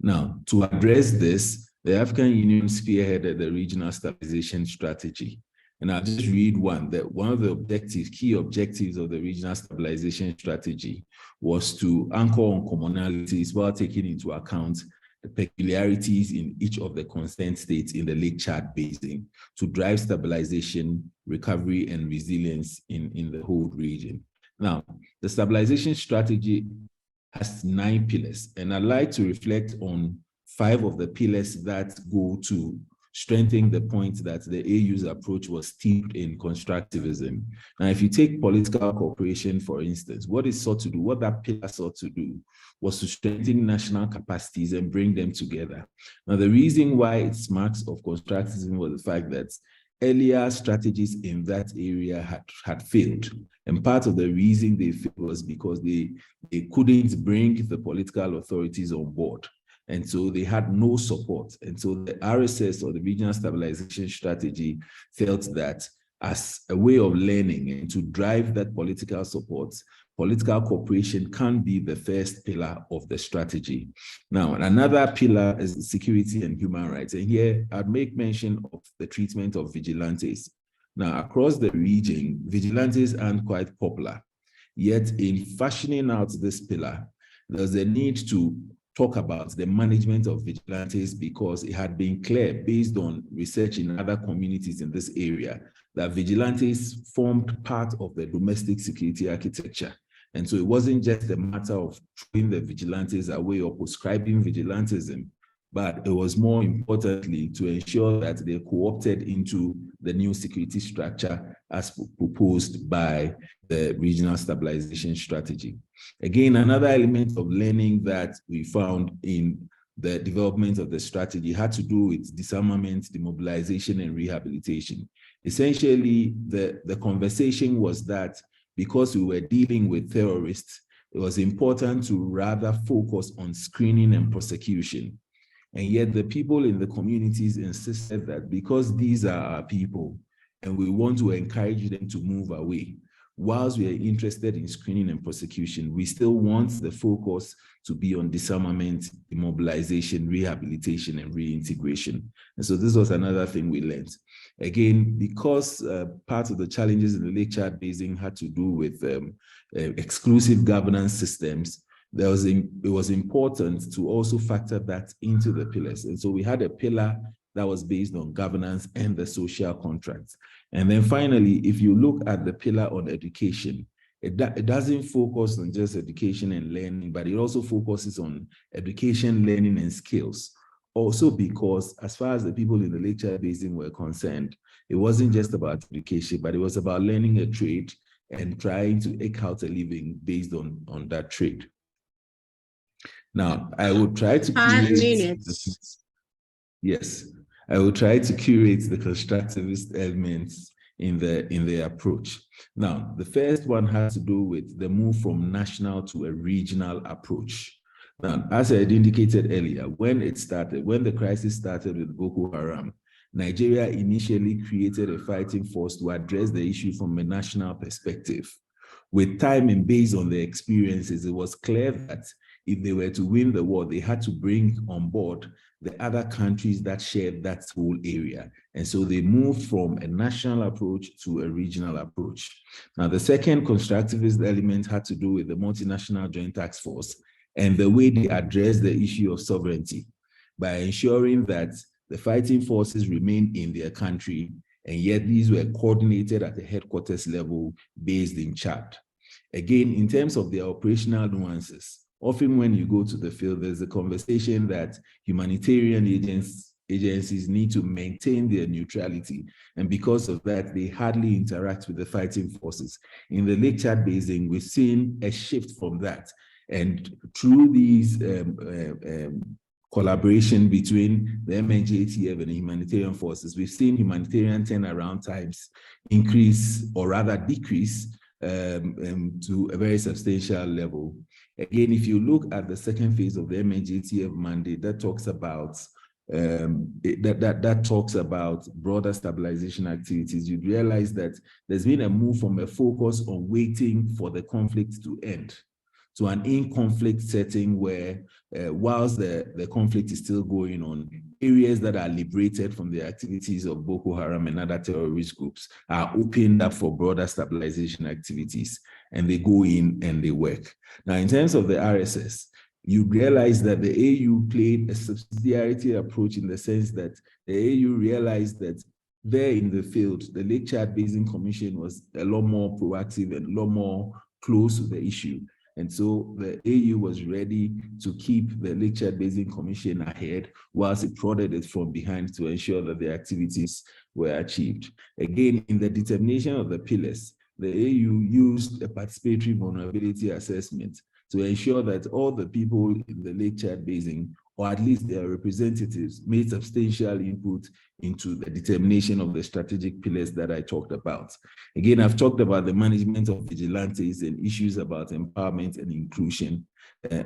S10: Now, to address this, the African Union spearheaded the regional stabilization strategy. And I'll just read one, that one of the key objectives of the regional stabilization strategy was to anchor on commonalities while taking into account the peculiarities in each of the concerned states in the Lake Chad Basin to drive stabilization, recovery, and resilience in the whole region. Now, the stabilization strategy has 9 pillars, and I'd like to reflect on 5 of the pillars that go to strengthening the point that the AU's approach was steeped in constructivism. Now, if you take political cooperation, for instance, what it sought to do, what that pillar sought to do was to strengthen national capacities and bring them together. Now, the reason why it's marks of constructivism was the fact that earlier strategies in that area had failed. And part of the reason they failed was because they couldn't bring the political authorities on board. And so they had no support. And so the RSS, or the Regional Stabilization Strategy, felt that as a way of learning and to drive that political support, political cooperation can be the first pillar of the strategy. Now, another pillar is security and human rights. And here I'd make mention of the treatment of vigilantes. Now, across the region, vigilantes aren't quite popular. Yet in fashioning out this pillar, there's a need to talk about the management of vigilantes because it had been clear based on research in other communities in this area that vigilantes formed part of the domestic security architecture. And so it wasn't just a matter of throwing the vigilantes away or prescribing vigilantism, but it was more importantly to ensure that they co-opted into the new security structure as proposed by the regional stabilization strategy. Again, another element of learning that we found in the development of the strategy had to do with disarmament, demobilization, and rehabilitation. Essentially, the conversation was that because we were dealing with terrorists, it was important to rather focus on screening and prosecution. And yet the people in the communities insisted that because these are our people and we want to encourage them to move away, whilst we are interested in screening and prosecution, we still want the focus to be on disarmament, demobilization, rehabilitation, and reintegration. And so this was another thing we learned. Again, because part of the challenges in the Lake Chad Basin had to do with exclusive governance systems, it was important to also factor that into the pillars. And so we had a pillar that was based on governance and the social contracts. And then finally, if you look at the pillar on education, it doesn't focus on just education and learning, but it also focuses on education, learning, and skills. Also because as far as the people in the Lake Chad Basin were concerned, it wasn't just about education, but it was about learning a trade and trying to eke out a living based on that trade. Now, I will try to I will try to curate the constructivist elements in the approach. Now, the first one has to do with the move from national to a regional approach. Now, as I had indicated earlier, when the crisis started with Boko Haram, Nigeria initially created a fighting force to address the issue from a national perspective. With time and based on their experiences, it was clear that if they were to win the war, they had to bring on board the other countries that shared that whole area. And so they moved from a national approach to a regional approach. Now, the second constructivist element had to do with the multinational joint task force and the way they addressed the issue of sovereignty by ensuring that the fighting forces remained in their country, and yet these were coordinated at the headquarters level based in Chad. Again, in terms of their operational nuances, often when you go to the field, there's a conversation that humanitarian agencies need to maintain their neutrality. And because of that, they hardly interact with the fighting forces. In the Lake Chad Basin, we've seen a shift from that. And through these collaboration between the MNJTF and the humanitarian forces, we've seen humanitarian turnaround times increase or rather decrease to a very substantial level. Again, if you look at the second phase of the MNJTF mandate, that talks about that talks about broader stabilization activities, you'd realize that there's been a move from a focus on waiting for the conflict to end to an in-conflict setting where, whilst the conflict is still going on, areas that are liberated from the activities of Boko Haram and other terrorist groups are opened up for broader stabilization activities, and they go in and they work. Now, in terms of the RSS, you realize that the AU played a subsidiarity approach in the sense that the AU realized that there in the field, the Lake Chad Basin Commission was a lot more proactive and a lot more close to the issue. And so the AU was ready to keep the Lake Chad Basin Commission ahead whilst it prodded it from behind to ensure that the activities were achieved. Again, in the determination of the pillars, the AU used a participatory vulnerability assessment to ensure that all the people in the Lake Chad Basin, or at least their representatives, made substantial input into the determination of the strategic pillars that I talked about. Again, I've talked about the management of vigilantes and issues about empowerment and inclusion,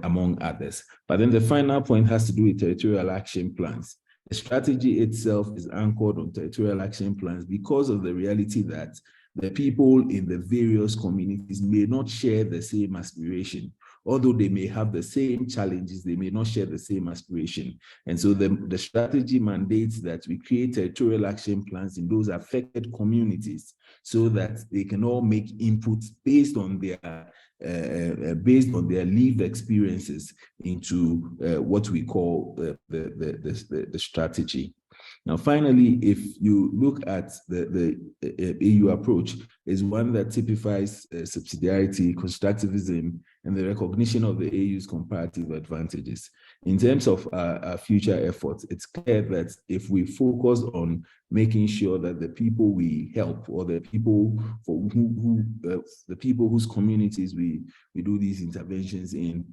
S10: among others. But then the final point has to do with territorial action plans. The strategy itself is anchored on territorial action plans because of the reality that the people in the various communities may not share the same aspiration although they may have the same challenges, they may not share the same aspiration. And so the strategy mandates that we create territorial action plans in those affected communities so that they can all make inputs based on their lived experiences into what we call the strategy. Now, finally, if you look at the AU approach, is one that typifies subsidiarity, constructivism, and the recognition of the AU's comparative advantages. In terms of our future efforts, it's clear that if we focus on making sure that the people we help, or the people the people whose communities we do these interventions in,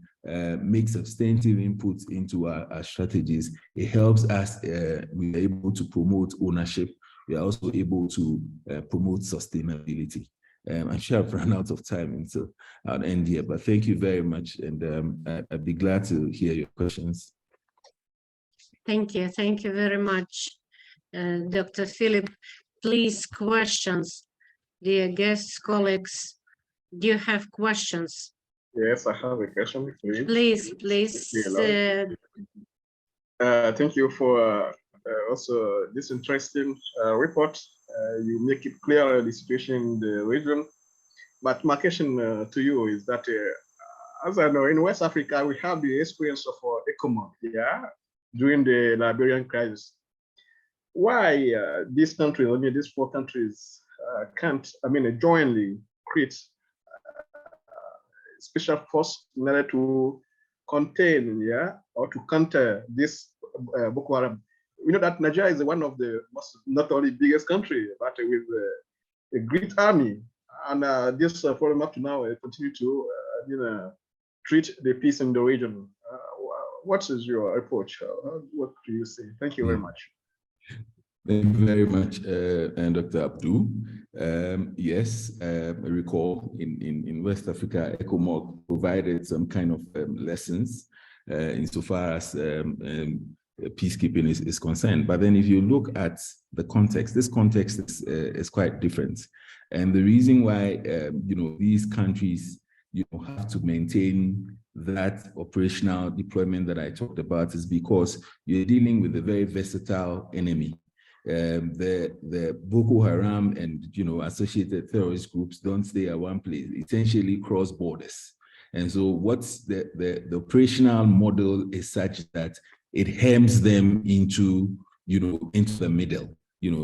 S10: make substantive inputs into our strategies, it helps us. We are able to promote ownership. We are also able to promote sustainability. I'm sure I've run out of time, and so I'll end here. But thank you very much, and I'd be glad to hear your questions.
S2: Thank you very much, Dr. Philip. Please, questions, dear guests, colleagues. Do you have questions?
S4: Yes, I have a question, please.
S2: Please.
S4: Thank you for also this interesting report. You make it clear the situation in the region. But my question to you is that, as I know, in West Africa, we have the experience of ECOMOG, during the Liberian crisis. Why these countries, these 4 countries, can't, jointly create special force in order to contain, or to counter this Boko Haram? We know that Nigeria is one of the most, not only biggest country, but with a great army. And this forum up to now continue to treat the peace in the region. What is your approach? What do you say? Thank you very much.
S10: Thank you very much, and Dr. Abdul. Yes, I recall in West Africa, ECOMOG provided some kind of lessons insofar as peacekeeping is concerned. But then if you look at the context, this context is quite different. And the reason why these countries have to maintain that operational deployment that I talked about is because you're dealing with a very versatile enemy. The Boko Haram and associated terrorist groups don't stay at one place, essentially cross borders. And so what's the operational model is such that it hems them into the middle,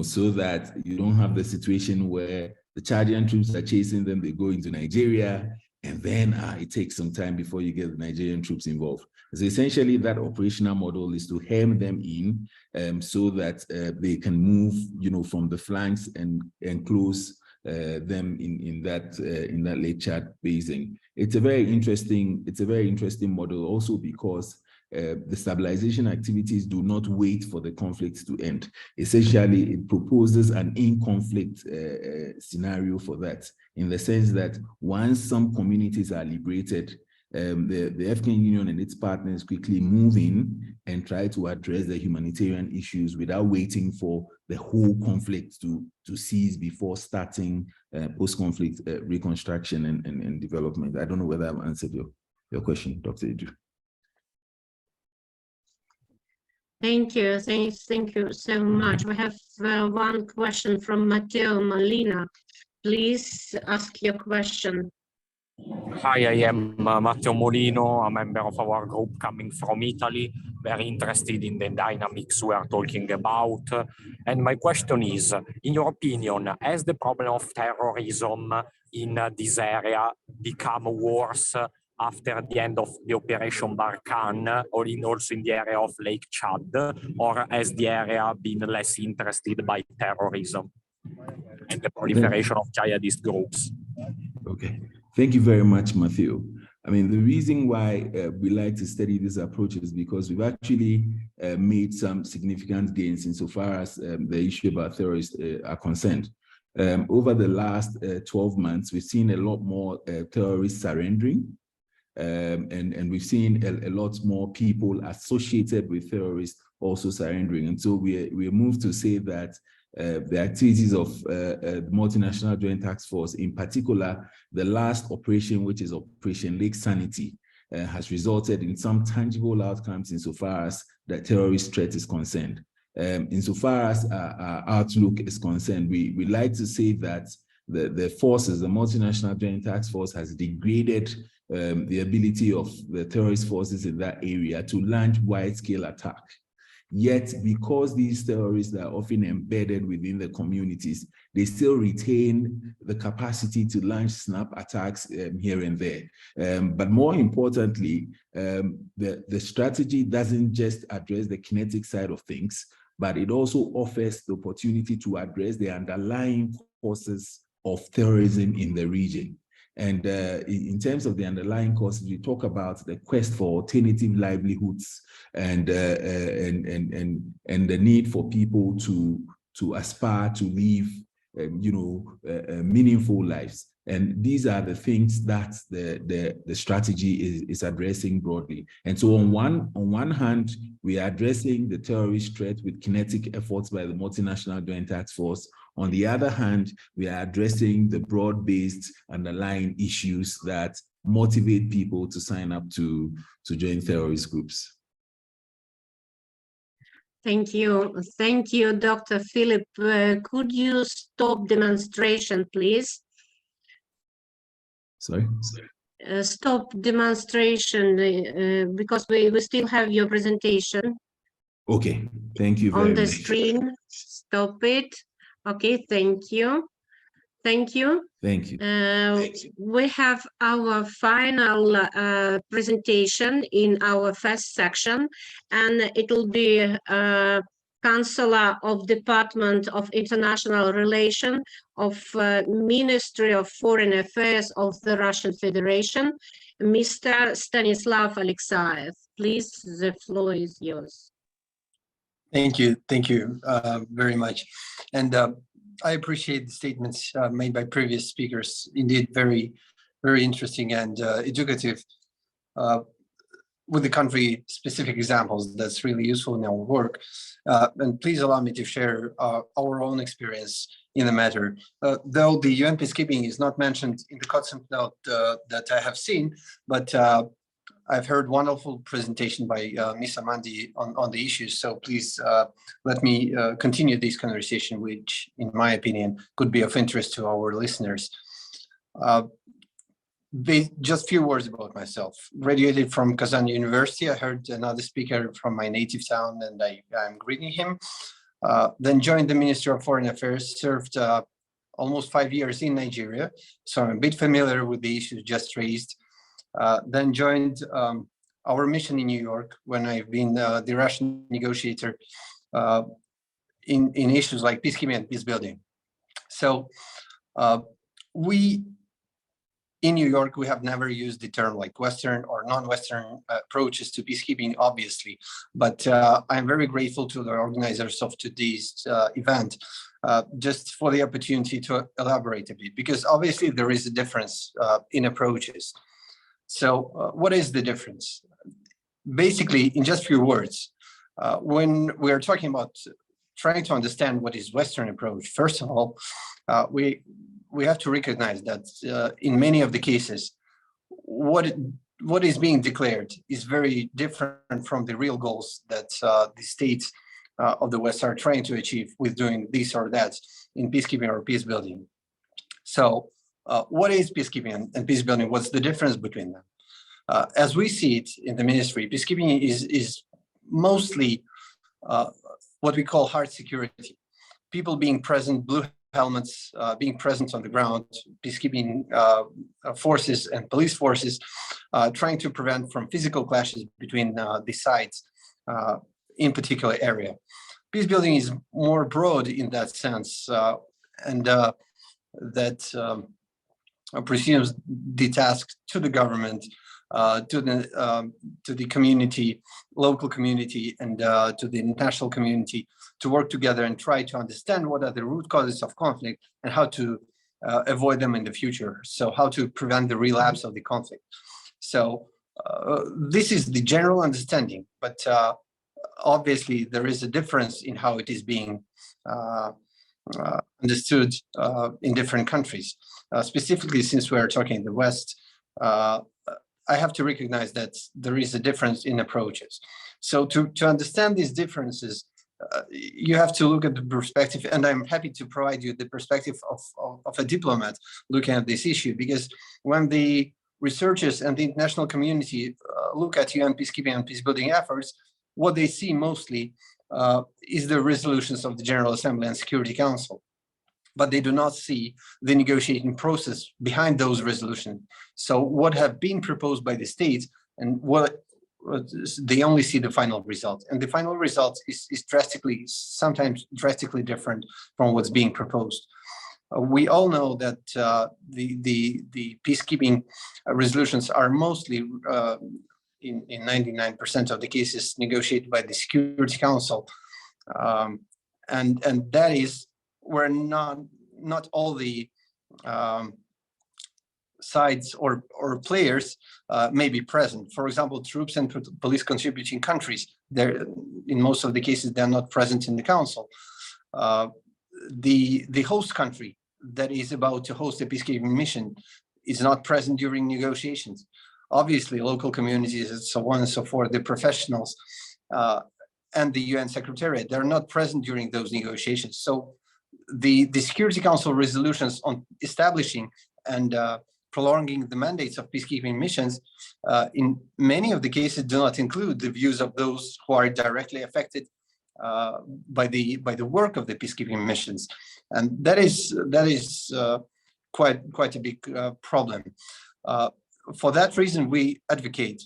S10: so that you don't have the situation where the Chadian troops are chasing them, they go into Nigeria, and then it takes some time before you get the Nigerian troops involved. So essentially that operational model is to hem them in so that they can move, from the flanks and enclose them in that Lake Chad basin. It's a very interesting model also because the stabilization activities do not wait for the conflict to end. Essentially, it proposes an in-conflict scenario for that, in the sense that once some communities are liberated, the African Union and its partners quickly move in and try to address the humanitarian issues without waiting for the whole conflict to cease before starting post-conflict reconstruction and development. I don't know whether I've answered your question, Dr. Edu.
S2: Thank you. Thank you so much. We have one question from Matteo Molina. Please ask your question.
S11: Hi, I am Matteo Molino, a member of our group coming from Italy, very interested in the dynamics we are talking about. And my question is, in your opinion, has the problem of terrorism in this area become worse after the end of the Operation Barkhane, or also in the area of Lake Chad, or has the area been less interested by terrorism and the proliferation of jihadist groups?
S10: Okay, thank you very much, Matthew. I mean, the reason why we like to study this approach is because we've actually made some significant gains insofar as the issue about terrorists are concerned. Over the last 12 months, we've seen a lot more terrorists surrendering. And we've seen a lot more people associated with terrorists also surrendering. And so we moved to say that the activities of the Multinational Joint Task Force, in particular, the last operation, which is Operation Lake Sanity, has resulted in some tangible outcomes insofar as the terrorist threat is concerned. Insofar as our outlook is concerned, we like to say that the forces, the multinational joint task force, has degraded the ability of the terrorist forces in that area to launch wide-scale attack. Yet, because these terrorists are often embedded within the communities, they still retain the capacity to launch snap attacks here and there. But more importantly, the strategy doesn't just address the kinetic side of things, but it also offers the opportunity to address the underlying causes of terrorism in the region. And in terms of the underlying causes, we talk about the quest for alternative livelihoods and the need for people to aspire to live, meaningful lives. And these are the things that the strategy is addressing broadly. And so on one hand, we are addressing the terrorist threat with kinetic efforts by the multinational joint task force. On the other hand, we are addressing the broad-based underlying issues that motivate people to sign up to join terrorist groups.
S2: Thank you. Thank you, Dr. Philip. Could you stop demonstration, please?
S10: Sorry?
S2: Stop demonstration because we still have your presentation.
S10: Okay, thank you very much.
S2: On the screen, stop it. Okay, thank you. Thank you.
S10: Thank you.
S2: We have our final presentation in our first section, and it will be Counselor of Department of International Relations of Ministry of Foreign Affairs of the Russian Federation, Mr. Stanislav Alexeyev. Please, the floor is yours.
S12: Thank you very much. And I appreciate the statements made by previous speakers. Indeed, very, very interesting and educative with the country-specific examples. That's really useful in our work. And please allow me to share our own experience in the matter. Though the UN peacekeeping is not mentioned in the concept note that I have seen, but I've heard wonderful presentation by Ms. Amandi on the issues. So please let me continue this conversation, which in my opinion could be of interest to our listeners. Just a few words about myself. Graduated from Kazan University. I heard another speaker from my native town and I'm greeting him. Then joined the Ministry of Foreign Affairs, served almost 5 years in Nigeria. So I'm a bit familiar with the issues just raised. Then joined our mission in New York when I've been the Russian negotiator in issues like peacekeeping and peace building. So we in New York, we have never used the term like Western or non-Western approaches to peacekeeping, obviously, but I'm very grateful to the organizers of today's event just for the opportunity to elaborate a bit, because obviously there is a difference in approaches. So what is the difference? Basically, in just a few words, when we're talking about trying to understand what is Western approach, first of all, we have to recognize that in many of the cases, what is being declared is very different from the real goals that the states of the West are trying to achieve with doing this or that in peacekeeping or peace building. So what is peacekeeping and peace building? What's the difference between them? As we see it in the ministry, peacekeeping is mostly what we call hard security. People being present, blue helmets being present on the ground, peacekeeping forces and police forces trying to prevent from physical clashes between the sides in particular area. Peace building is more broad in that sense, and that presumes the task to the government, to the community, local community, and to the international community to work together and try to understand what are the root causes of conflict and how to avoid them in the future. So how to prevent the relapse of the conflict. So this is the general understanding, but obviously there is a difference in how it is being understood in different countries. Specifically, since we are talking the West, I have to recognize that there is a difference in approaches. So to understand these differences, you have to look at the perspective, and I'm happy to provide you the perspective of a diplomat looking at this issue, because when the researchers and the international community look at UN peacekeeping and peacebuilding efforts, what they see mostly is the resolutions of the General Assembly and Security Council, but they do not see the negotiating process behind those resolutions. So what have been proposed by the states, and what they only see the final result, and the final result is sometimes drastically different from what's being proposed. We all know that the peacekeeping resolutions are mostly in 99% of the cases negotiated by the Security Council, and that is where not all the sides or players may be present. For example, troops and police contributing countries, in most of the cases, they're not present in the council. The host country that is about to host a peacekeeping mission is not present during negotiations. Obviously, local communities and so on and so forth, the professionals and the UN Secretariat, they're not present during those negotiations. So the Security Council resolutions on establishing and prolonging the mandates of peacekeeping missions, in many of the cases, do not include the views of those who are directly affected by the work of the peacekeeping missions, and that is quite a big problem. For that reason, we advocate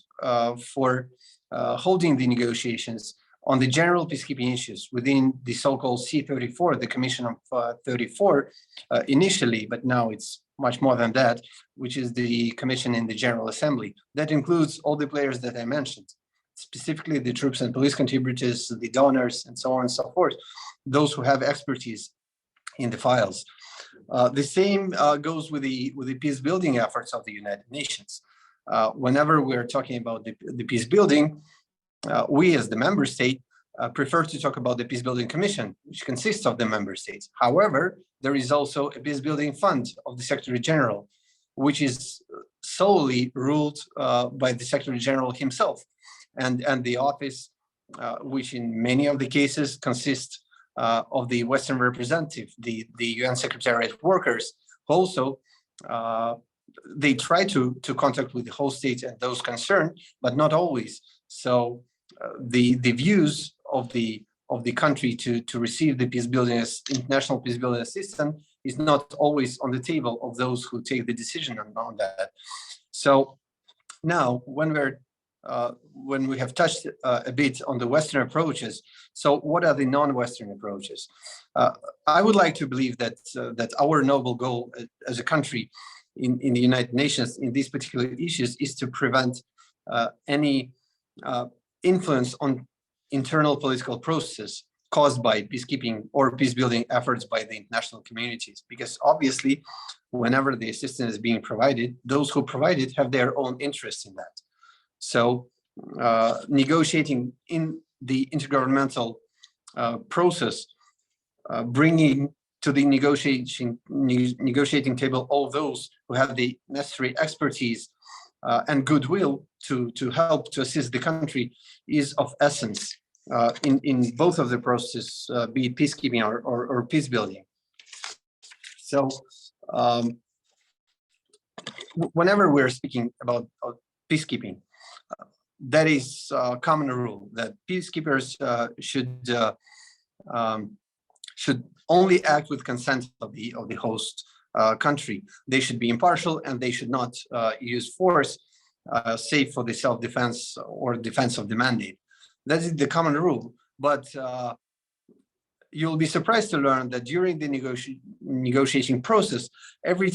S12: for holding the negotiations on the general peacekeeping issues within the so-called C34, the Commission of 34 initially, but now it's much more than that, which is the commission in the General Assembly. That includes all the players that I mentioned, specifically the troops and police contributors, the donors, and so on and so forth, those who have expertise in the files. The same goes with the peace building efforts of the United Nations. Whenever we're talking about the peace building, we as the member state prefer to talk about the Peace Building Commission, which consists of the member states. However, there is also a peace building fund of the Secretary General, which is solely ruled by the Secretary General himself, and the office, which in many of the cases consists of the Western representative, the UN Secretariat workers. Also, they try to contact with the host states and those concerned, but not always. So the views of the country to receive the international peace building assistance is not always on the table of those who take the decision on that. So now, when we have touched a bit on the Western approaches, so what are the non-Western approaches? I would like to believe that our noble goal as a country in the United Nations in these particular issues is to prevent any influence on internal political processes caused by peacekeeping or peace-building efforts by the international communities. Because obviously, whenever the assistance is being provided, those who provide it have their own interest in that. So negotiating in the intergovernmental process, bringing to the negotiating table all those who have the necessary expertise and goodwill to help to assist the country is of essence in both of the processes, be it peacekeeping or peace building. So whenever we're speaking about peacekeeping, that is a common rule that peacekeepers should only act with consent of the host country. They should be impartial and they should not use force save for the self-defense or defense of the mandate. That is the common rule. But you'll be surprised to learn that during the negotiation process, every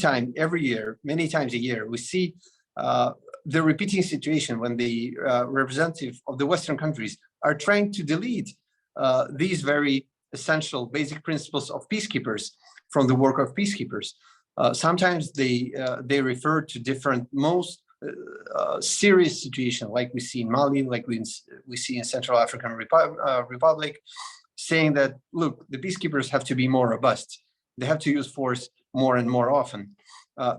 S12: year, many times a year, we see the repeating situation when the representative of the Western countries are trying to delete these very essential basic principles of peacekeepers from the work of peacekeepers. Sometimes they refer to different most serious situation, like we see in Mali, like we see in Central African Republic, saying that, look, the peacekeepers have to be more robust. They have to use force more and more often.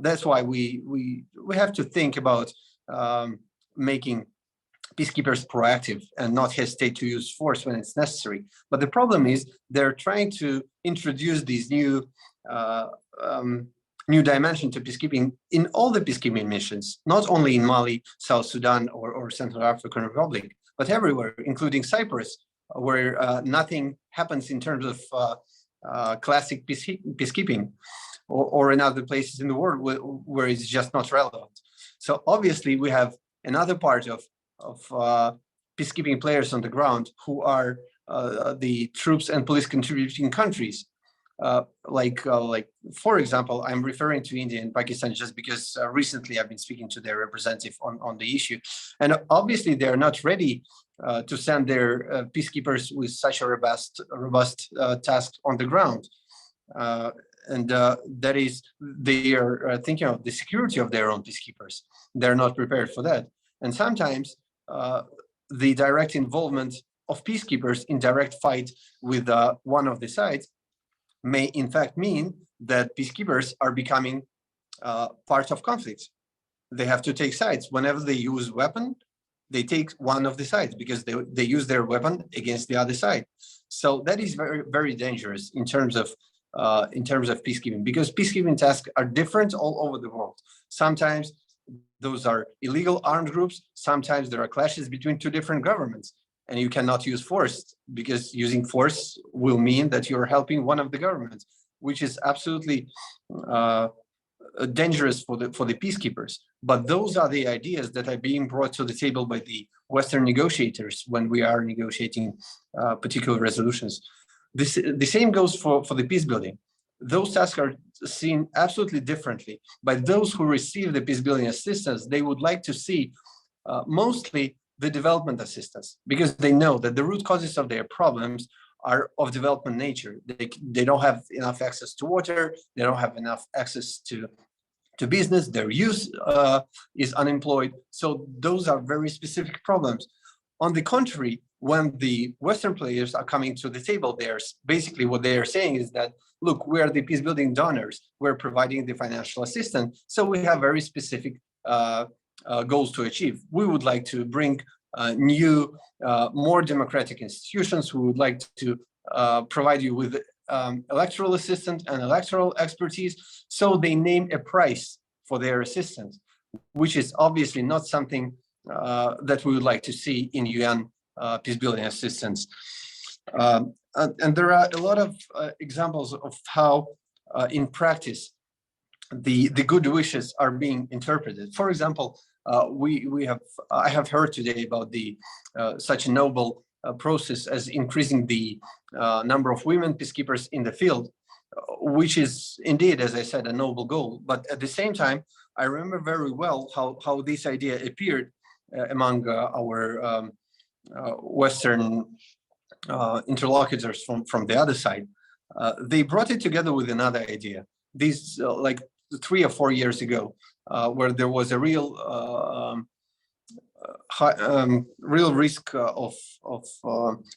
S12: That's why we have to think about making peacekeepers proactive and not hesitate to use force when it's necessary. But the problem is they're trying to introduce these new dimension to peacekeeping in all the peacekeeping missions, not only in Mali, South Sudan, or Central African Republic, but everywhere, including Cyprus, where nothing happens in terms of classic peacekeeping, or in other places in the world where it's just not relevant. So obviously we have another part of peacekeeping players on the ground who are the troops and police contributing countries. Like for example, I'm referring to India and Pakistan just because recently I've been speaking to their representative on the issue, and obviously they're not ready to send their peacekeepers with such a robust task on the ground. And that is, they are thinking of the security of their own peacekeepers. They're not prepared for that. And sometimes the direct involvement of peacekeepers in direct fight with one of the sides may in fact mean that peacekeepers are becoming part of conflicts. They have to take sides. Whenever they use weapon, they take one of the sides because they use their weapon against the other side. So that is very, very dangerous in terms of peacekeeping, because peacekeeping tasks are different all over the world. Sometimes those are illegal armed groups. Sometimes there are clashes between two different governments, and you cannot use force because using force will mean that you're helping one of the governments, which is absolutely dangerous for the peacekeepers. But those are the ideas that are being brought to the table by the Western negotiators when we are negotiating particular resolutions. The same goes for the peace building. Those tasks are seen absolutely differently by those who receive the peace building assistance. They would like to see mostly the development assistance, because they know that the root causes of their problems are of development nature. They don't have enough access to water. They don't have enough access to business. Their youth is unemployed. So those are very specific problems. On the contrary, when the Western players are coming to the table, there's basically what they are saying is that, look, we are the peace building donors. We're providing the financial assistance. So we have very specific goals to achieve. We would like to bring new, more democratic institutions. We would like to provide you with electoral assistance and electoral expertise. So they name a price for their assistance, which is obviously not something that we would like to see in UN peace building assistance. And there are a lot of examples of how in practice the good wishes are being interpreted. For example, I have heard today about the such a noble process as increasing the number of women peacekeepers in the field, which is indeed, as I said, a noble goal. But at the same time, I remember very well how this idea appeared among our Western interlocutors from the other side. They brought it together with another idea. These like 3 or 4 years ago, where there was a real real risk of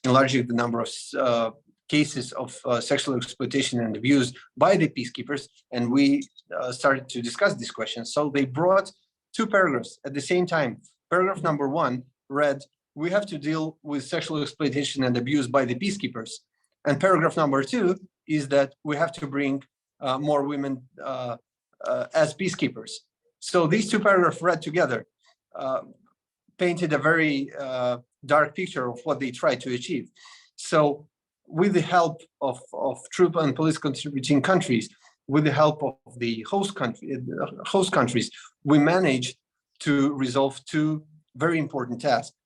S12: enlarging the number of cases of sexual exploitation and abuse by the peacekeepers, and we started to discuss this question. So they brought 2 paragraphs at the same time. Paragraph number 1 read, we have to deal with sexual exploitation and abuse by the peacekeepers. And paragraph number 2 is that we have to bring more women as peacekeepers. So these 2 paragraphs read together painted a very dark picture of what they tried to achieve. So with the help of troop and police contributing countries, with the help of the host countries, we managed to resolve 2 very important tasks.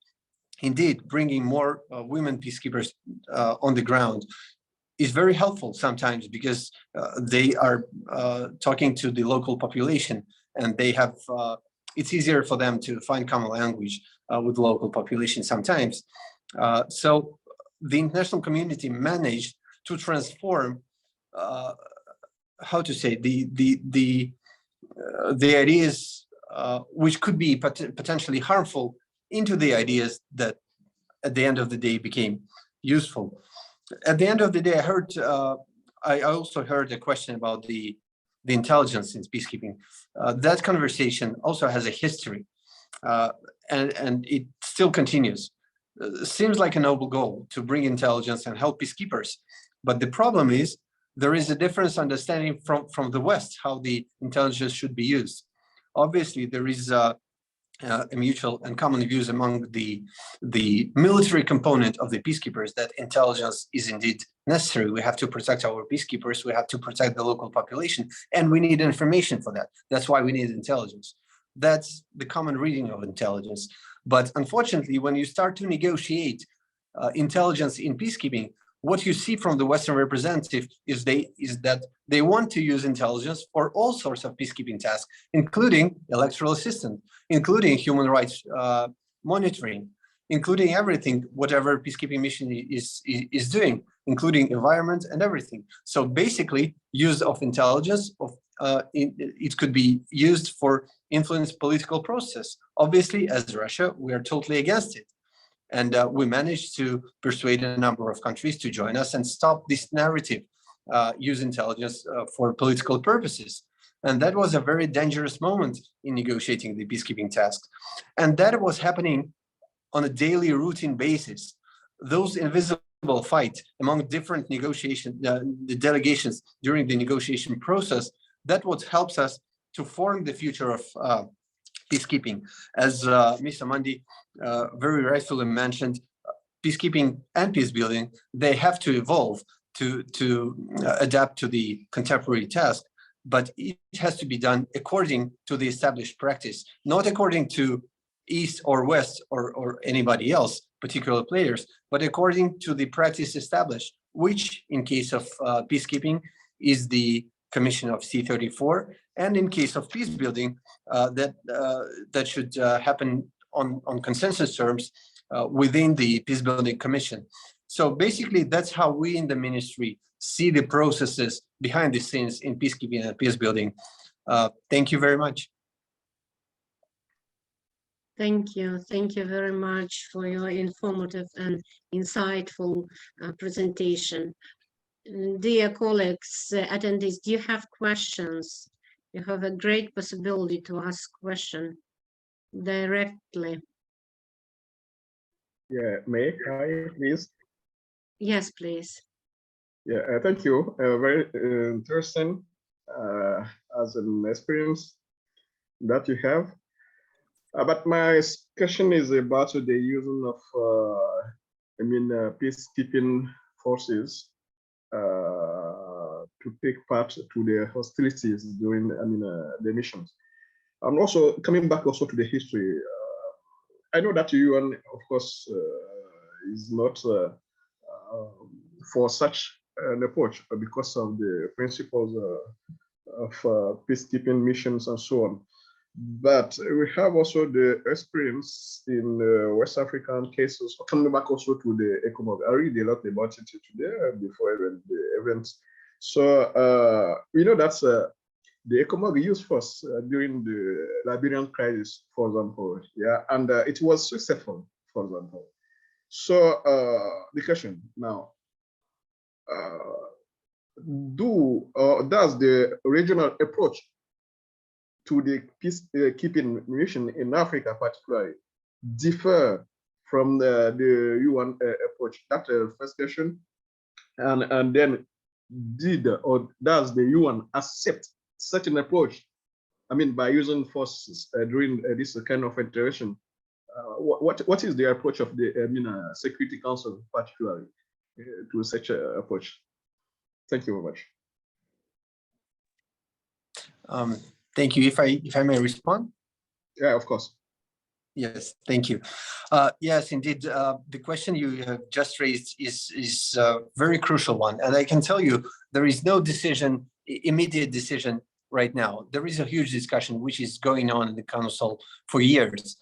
S12: Indeed, bringing more women peacekeepers on the ground is very helpful sometimes because they are talking to the local population, and they have it's easier for them to find common language with the local population sometimes. So the international community managed to transform, how to say, the ideas which could be potentially harmful into the ideas that at the end of the day became useful. At the end of the day, I also heard a question about the intelligence in peacekeeping. That conversation also has a history. and it still continues. Seems like a noble goal to bring intelligence and help peacekeepers. But the problem is there is a different understanding from the West how the intelligence should be used. Obviously, there is a mutual and common views among the military component of the peacekeepers that intelligence is indeed necessary. We have to protect our peacekeepers, we have to protect the local population, and we need information for that. That's why we need intelligence. That's the common reading of intelligence. But unfortunately, when you start to negotiate intelligence in peacekeeping, what you see from the Western representative is that they want to use intelligence for all sorts of peacekeeping tasks, including electoral assistance, including human rights monitoring, including everything, whatever peacekeeping mission is doing, including environment and everything. So basically, use of intelligence, it could be used for influence political process. Obviously, as Russia, we are totally against it. And we managed to persuade a number of countries to join us and stop this narrative, use intelligence for political purposes. And that was a very dangerous moment in negotiating the peacekeeping tasks. And that was happening on a daily routine basis. Those invisible fight among different negotiation, the delegations during the negotiation process, that's what helps us to form the future of peacekeeping. As Ms. Amandi very rightfully mentioned, peacekeeping and peace building, they have to evolve to adapt to the contemporary task, but it has to be done according to the established practice, not according to East or West or anybody else, particular players, but according to the practice established, which in case of peacekeeping is the Commission of C34, and in case of peace building, that should happen on consensus terms within the peace building commission. So basically, that's how we in the ministry see the processes behind the scenes in peacekeeping and peace building. Thank you very much.
S2: Thank you. Thank you very much for your informative and insightful presentation. Dear colleagues, attendees, do you have questions? You have a great possibility to ask question directly.
S4: Yeah, may I please?
S2: Yes, please.
S4: Yeah, thank you. Very interesting as an experience that you have. But my question is about the using of, peacekeeping forces to take part to the hostilities during, the missions. I'm also coming back also to the history. I know that UN, of course, is not for such an approach because of the principles of peacekeeping missions and so on. But we have also the experience in West African cases, coming back also to the ECOMOG. I read a lot about it today before the events. So we know that's the ECOMOG used force during the Liberian crisis, for example, yeah, and it was successful, for example. So the question now, does the regional approach to the peacekeeping mission in Africa particularly differ from the UN approach? That's the first question. And then does the UN accept such an approach? I mean, by using forces during this kind of intervention, what is the approach of the Security Council particularly to such an approach? Thank you very
S12: much. Thank you. If I may respond?
S4: Yeah, of course.
S12: Yes, thank you. Yes, indeed. The question you have just raised is a very crucial one. And I can tell you there is no immediate decision right now. There is a huge discussion which is going on in the Council for years.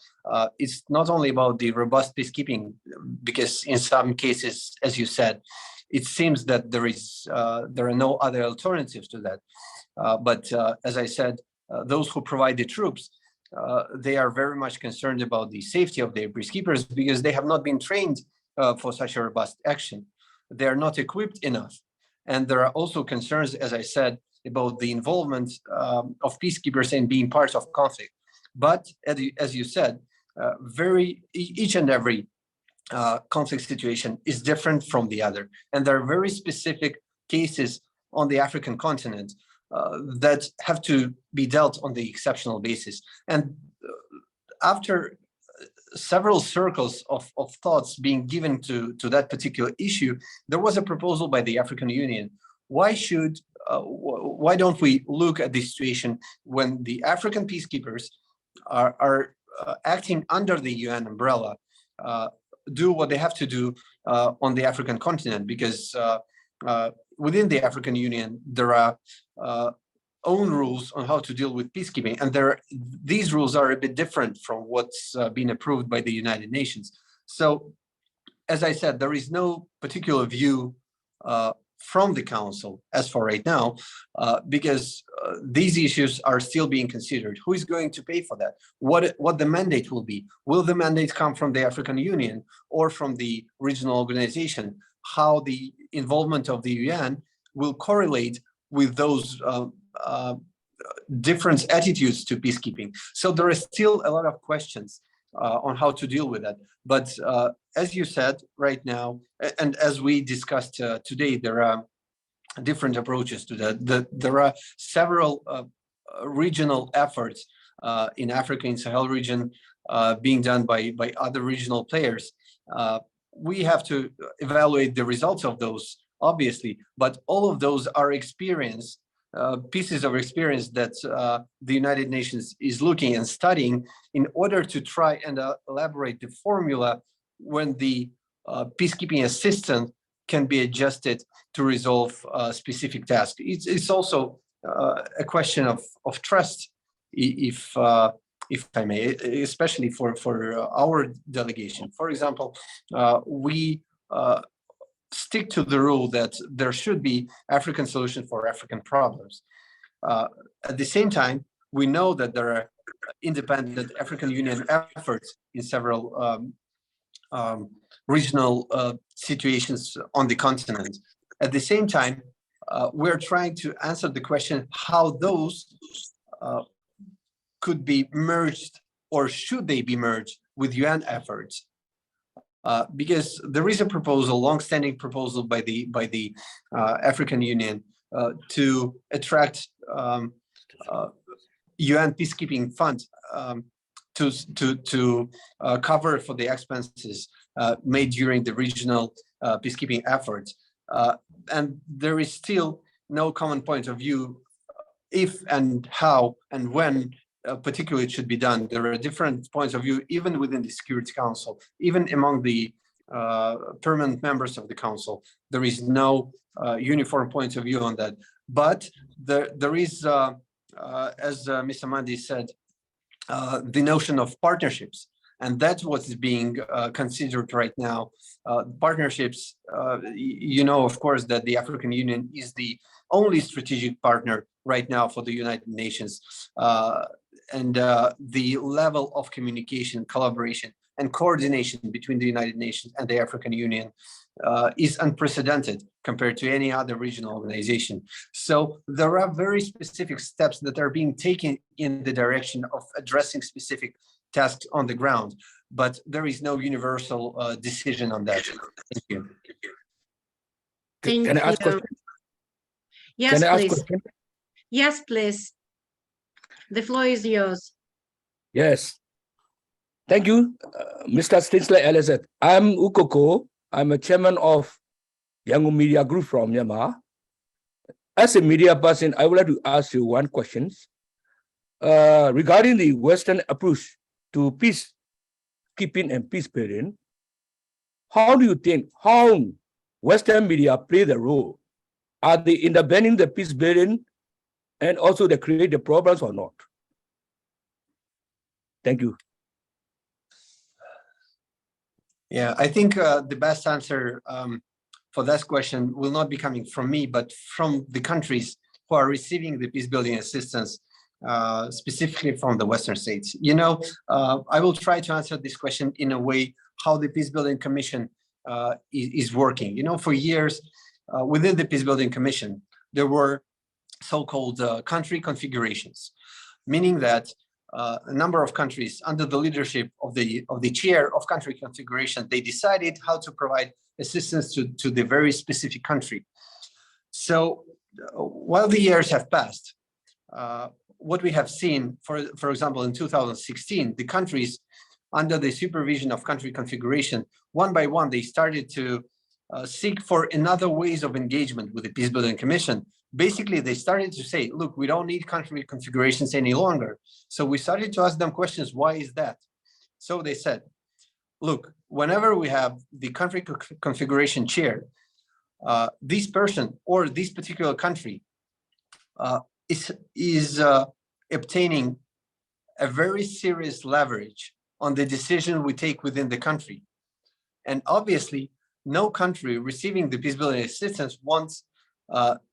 S12: It's not only about the robust peacekeeping, because in some cases, as you said, it seems that there are no other alternatives to that. But as I said, those who provide the troops, they are very much concerned about the safety of their peacekeepers because they have not been trained for such a robust action. They are not equipped enough. And there are also concerns, as I said, about the involvement of peacekeepers in being part of conflict. But as you said, each and every conflict situation is different from the other. And there are very specific cases on the African continent that have to be dealt on the exceptional basis. And after several circles of thoughts being given to that particular issue, there was a proposal by the African Union. Why don't we look at the situation when the African peacekeepers are acting under the UN umbrella, do what they have to do on the African continent? Because within the African Union, there are own rules on how to deal with peacekeeping, and these rules are a bit different from what's been approved by the United Nations. So, as I said, there is no particular view from the Council as for right now, because these issues are still being considered. Who is going to pay for that? What the mandate will be? Will the mandate come from the African Union or from the regional organization? How the involvement of the UN will correlate with those different attitudes to peacekeeping. So there is still a lot of questions on how to deal with that. But as you said right now, and as we discussed today, there are different approaches to that. There are several regional efforts in Africa, in Sahel region, being done by other regional players. We have to evaluate the results of those, obviously, but all of those are pieces of experience that the United Nations is looking and studying in order to try and elaborate the formula when the peacekeeping assistance can be adjusted to resolve specific tasks. It's also a question of trust, if I may, especially for our delegation. For example, we stick to the rule that there should be African solution for African problems. At the same time, we know that there are independent African Union efforts in several regional situations on the continent. At the same time, we're trying to answer the question how those could be merged, or should they be merged with UN efforts? Because there is a proposal, long-standing proposal by the African Union to attract UN peacekeeping fund to cover for the expenses made during the regional peacekeeping efforts. And there is still no common point of view if and how and when particularly it should be done. There are different points of view, even within the Security Council, even among the permanent members of the Council. There is no uniform point of view on that. But there is, as Mr. Mandi said, the notion of partnerships. And that's what is being considered right now. Partnerships, you know, of course, that the African Union is the only strategic partner right now for the United Nations. And the level of communication, collaboration, and coordination between the United Nations and the African Union is unprecedented compared to any other regional organization. So there are very specific steps that are being taken in the direction of addressing specific tasks on the ground, but there is no universal decision on that. Thank you.
S2: Can I ask a question? Yes, please. Yes, please. The floor is yours.
S13: Yes. Thank you, Mr. Stinsler Elizabeth. I'm Ukoko. I'm a chairman of Yangon Media Group from Myanmar. As a media person, I would like to ask you one question. Regarding the Western approach to peacekeeping and peace building, how do you think Western media play the role? Are they intervening the peace building and also they create the problems or not? Thank you.
S12: Yeah, I think the best answer for that question will not be coming from me, but from the countries who are receiving the peace building assistance, specifically from the Western states. You know, I will try to answer this question in a way how the Peace Building Commission is working. You know, for years within the Peace Building Commission, there were so-called country configurations, meaning that a number of countries under the leadership of the chair of country configuration, they decided how to provide assistance to the very specific country. So while the years have passed, what we have seen, for example, in 2016, the countries under the supervision of country configuration, one by one, they started to seek for another ways of engagement with the Peace Building Commission. Basically, they started to say, look, we don't need country configurations any longer. So we started to ask them questions, why is that? So they said, look, whenever we have the country configuration chair, this person or this particular country is obtaining a very serious leverage on the decision we take within the country. And obviously, no country receiving the peace building assistance wants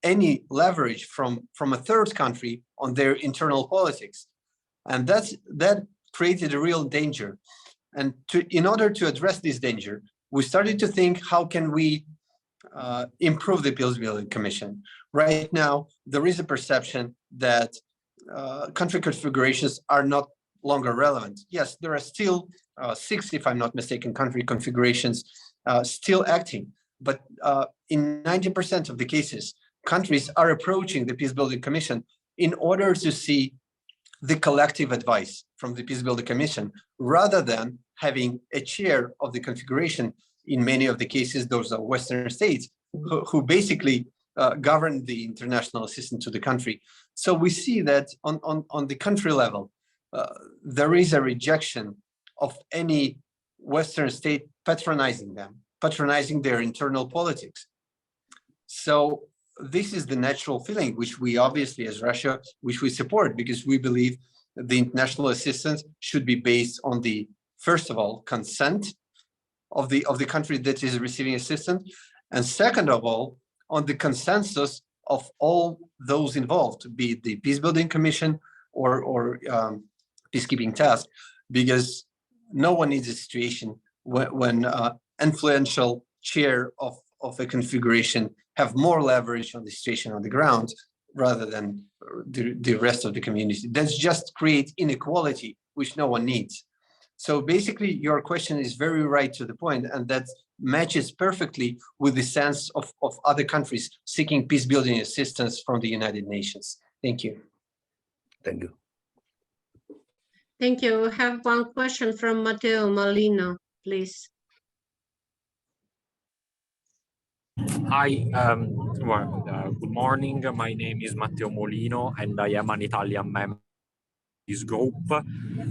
S12: any leverage from a third country on their internal politics. And that created a real danger. And in order to address this danger, we started to think, how can we improve the Peace Building Commission? Right now, there is a perception that country configurations are not longer relevant. Yes, there are still 6, if I'm not mistaken, country configurations still acting. But in 90% of the cases, countries are approaching the Peace Building Commission in order to see the collective advice from the Peace Building Commission, rather than having a chair of the configuration. In many of the cases, those are Western states who basically govern the international assistance to the country. So we see that on the country level, there is a rejection of any Western state patronizing them, patronizing their internal politics. So this is the natural feeling, which we obviously, as Russia, which we support, because we believe the international assistance should be based on the, first of all, consent of the country that is receiving assistance, and second of all, on the consensus of all those involved, be it the Peace Building Commission or peacekeeping task, because no one needs a situation when influential chair of a configuration have more leverage on the situation on the ground rather than the rest of the community. That's just create inequality, which no one needs. So basically, your question is very right to the point, and that matches perfectly with the sense of other countries seeking peace building assistance from the United Nations. Thank you.
S13: Thank you.
S2: Thank you. We have one question from Matteo Molino, please.
S11: Hi, good morning. My name is Matteo Molino, and I am an Italian member of this group.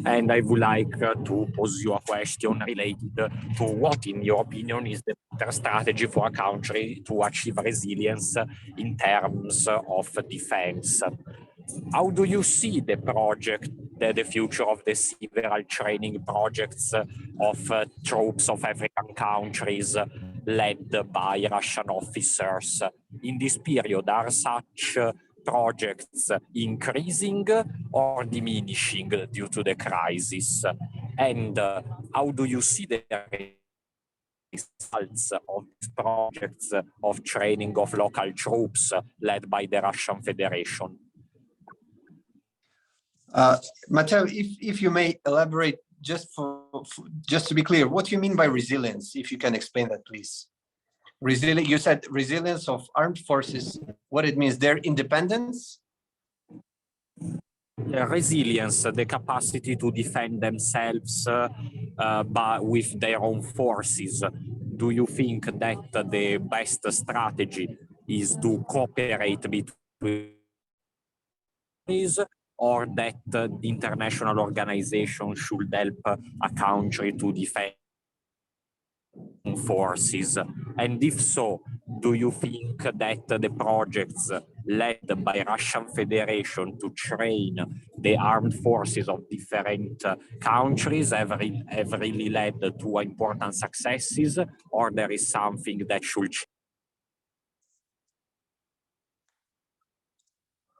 S11: And I would like to pose you a question related to what, in your opinion, is the better strategy for a country to achieve resilience in terms of defense. How do you see the project, the future of the several training projects of troops of African countries led by Russian officers? In this period, are such projects increasing or diminishing due to the crisis? And how do you see the results of these projects of training of local troops led by the Russian Federation?
S12: Matteo, if you may elaborate, just to be clear, what do you mean by resilience? If you can explain that, please. You said resilience of armed forces, what it means, their independence?
S11: Resilience, the capacity to defend themselves but with their own forces. Do you think that the best strategy is to cooperate between countries, or that the international organization should help a country to defend forces? And if so, do you think that the projects led by Russian Federation to train the armed forces of different countries have really led to important successes, or there is something that should change?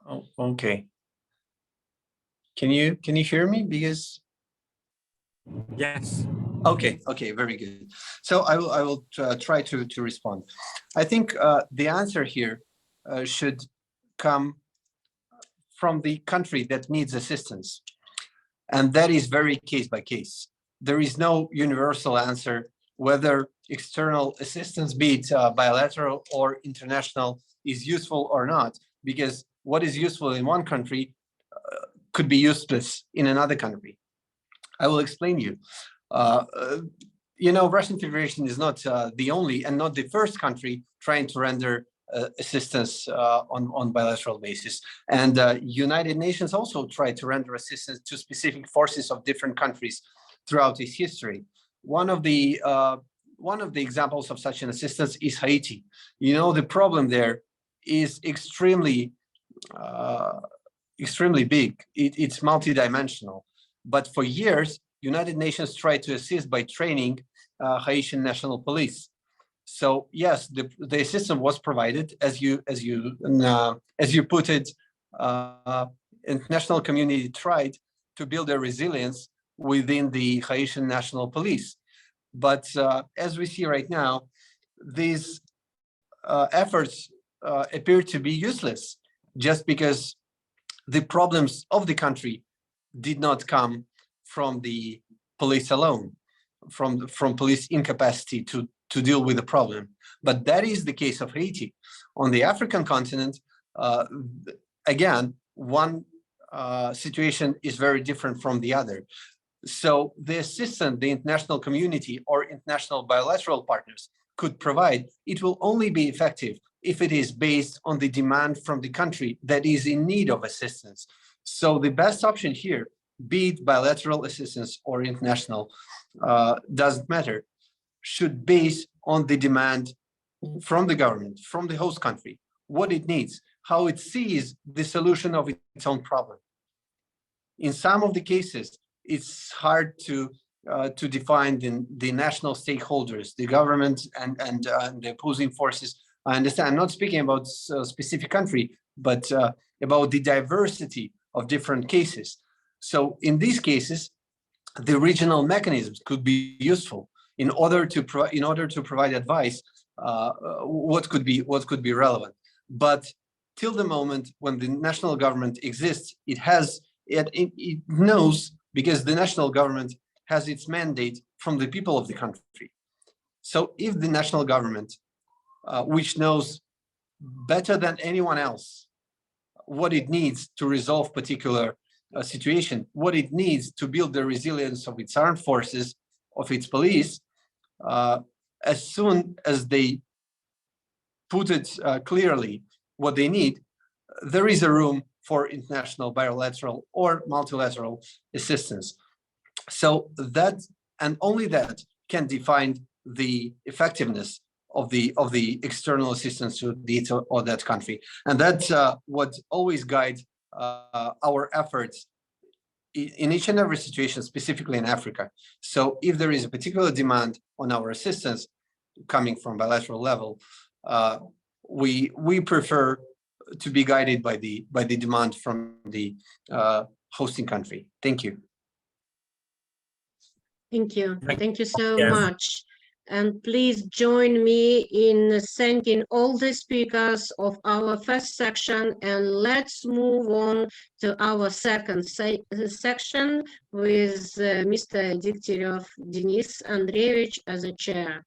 S12: Oh, okay. Can you hear me? Because
S11: yes.
S12: Okay, very good. So I will try to respond. I think the answer here should come from the country that needs assistance. And that is very case by case. There is no universal answer whether external assistance, be it bilateral or international, is useful or not, because what is useful in one country could be useless in another country. I will explain you. Russian Federation is not the only and not the first country trying to render assistance on bilateral basis. And United Nations also tried to render assistance to specific forces of different countries throughout its history. One of the examples of such an assistance is Haiti. The problem there is extremely big. It's multidimensional. But for years, United Nations tried to assist by training Haitian National Police. So yes, the assistance was provided, as you put it. International community tried to build a resilience within the Haitian National Police. But as we see right now, these efforts appear to be useless, just because the problems of the country did not come from the police alone, from police incapacity to deal with the problem. But that is the case of Haiti. On the African continent, again, one situation is very different from the other. So the assistance the international community or international bilateral partners could provide, it will only be effective if it is based on the demand from the country that is in need of assistance. So the best option here, be it bilateral assistance or international, doesn't matter, should base on the demand from the government, from the host country, what it needs, how it sees the solution of its own problem. In some of the cases, it's hard to define the national stakeholders, the government and the opposing forces. I understand, I'm not speaking about a specific country, but about the diversity of different cases. So in these cases, the regional mechanisms could be useful in order to provide advice what could be relevant. But till the moment when the national government exists, it knows, because the national government has its mandate from the people of the country. So if the national government, which knows better than anyone else what it needs to resolve particular situation, what it needs to build the resilience of its armed forces, of its police, as soon as they put it clearly what they need, there is a room for international bilateral or multilateral assistance. So that, and only that, can define the effectiveness of the external assistance to the or that country. And that's what always guides our efforts in each and every situation, specifically in Africa. So if there is a particular demand on our assistance coming from bilateral level, we prefer to be guided by the demand from the hosting country. Thank you.
S2: Thank you. Thank you so much. And please join me in thanking all the speakers of our first section, and let's move on to our second section with Mr. Degtyaryov Denis Andreevich as a chair.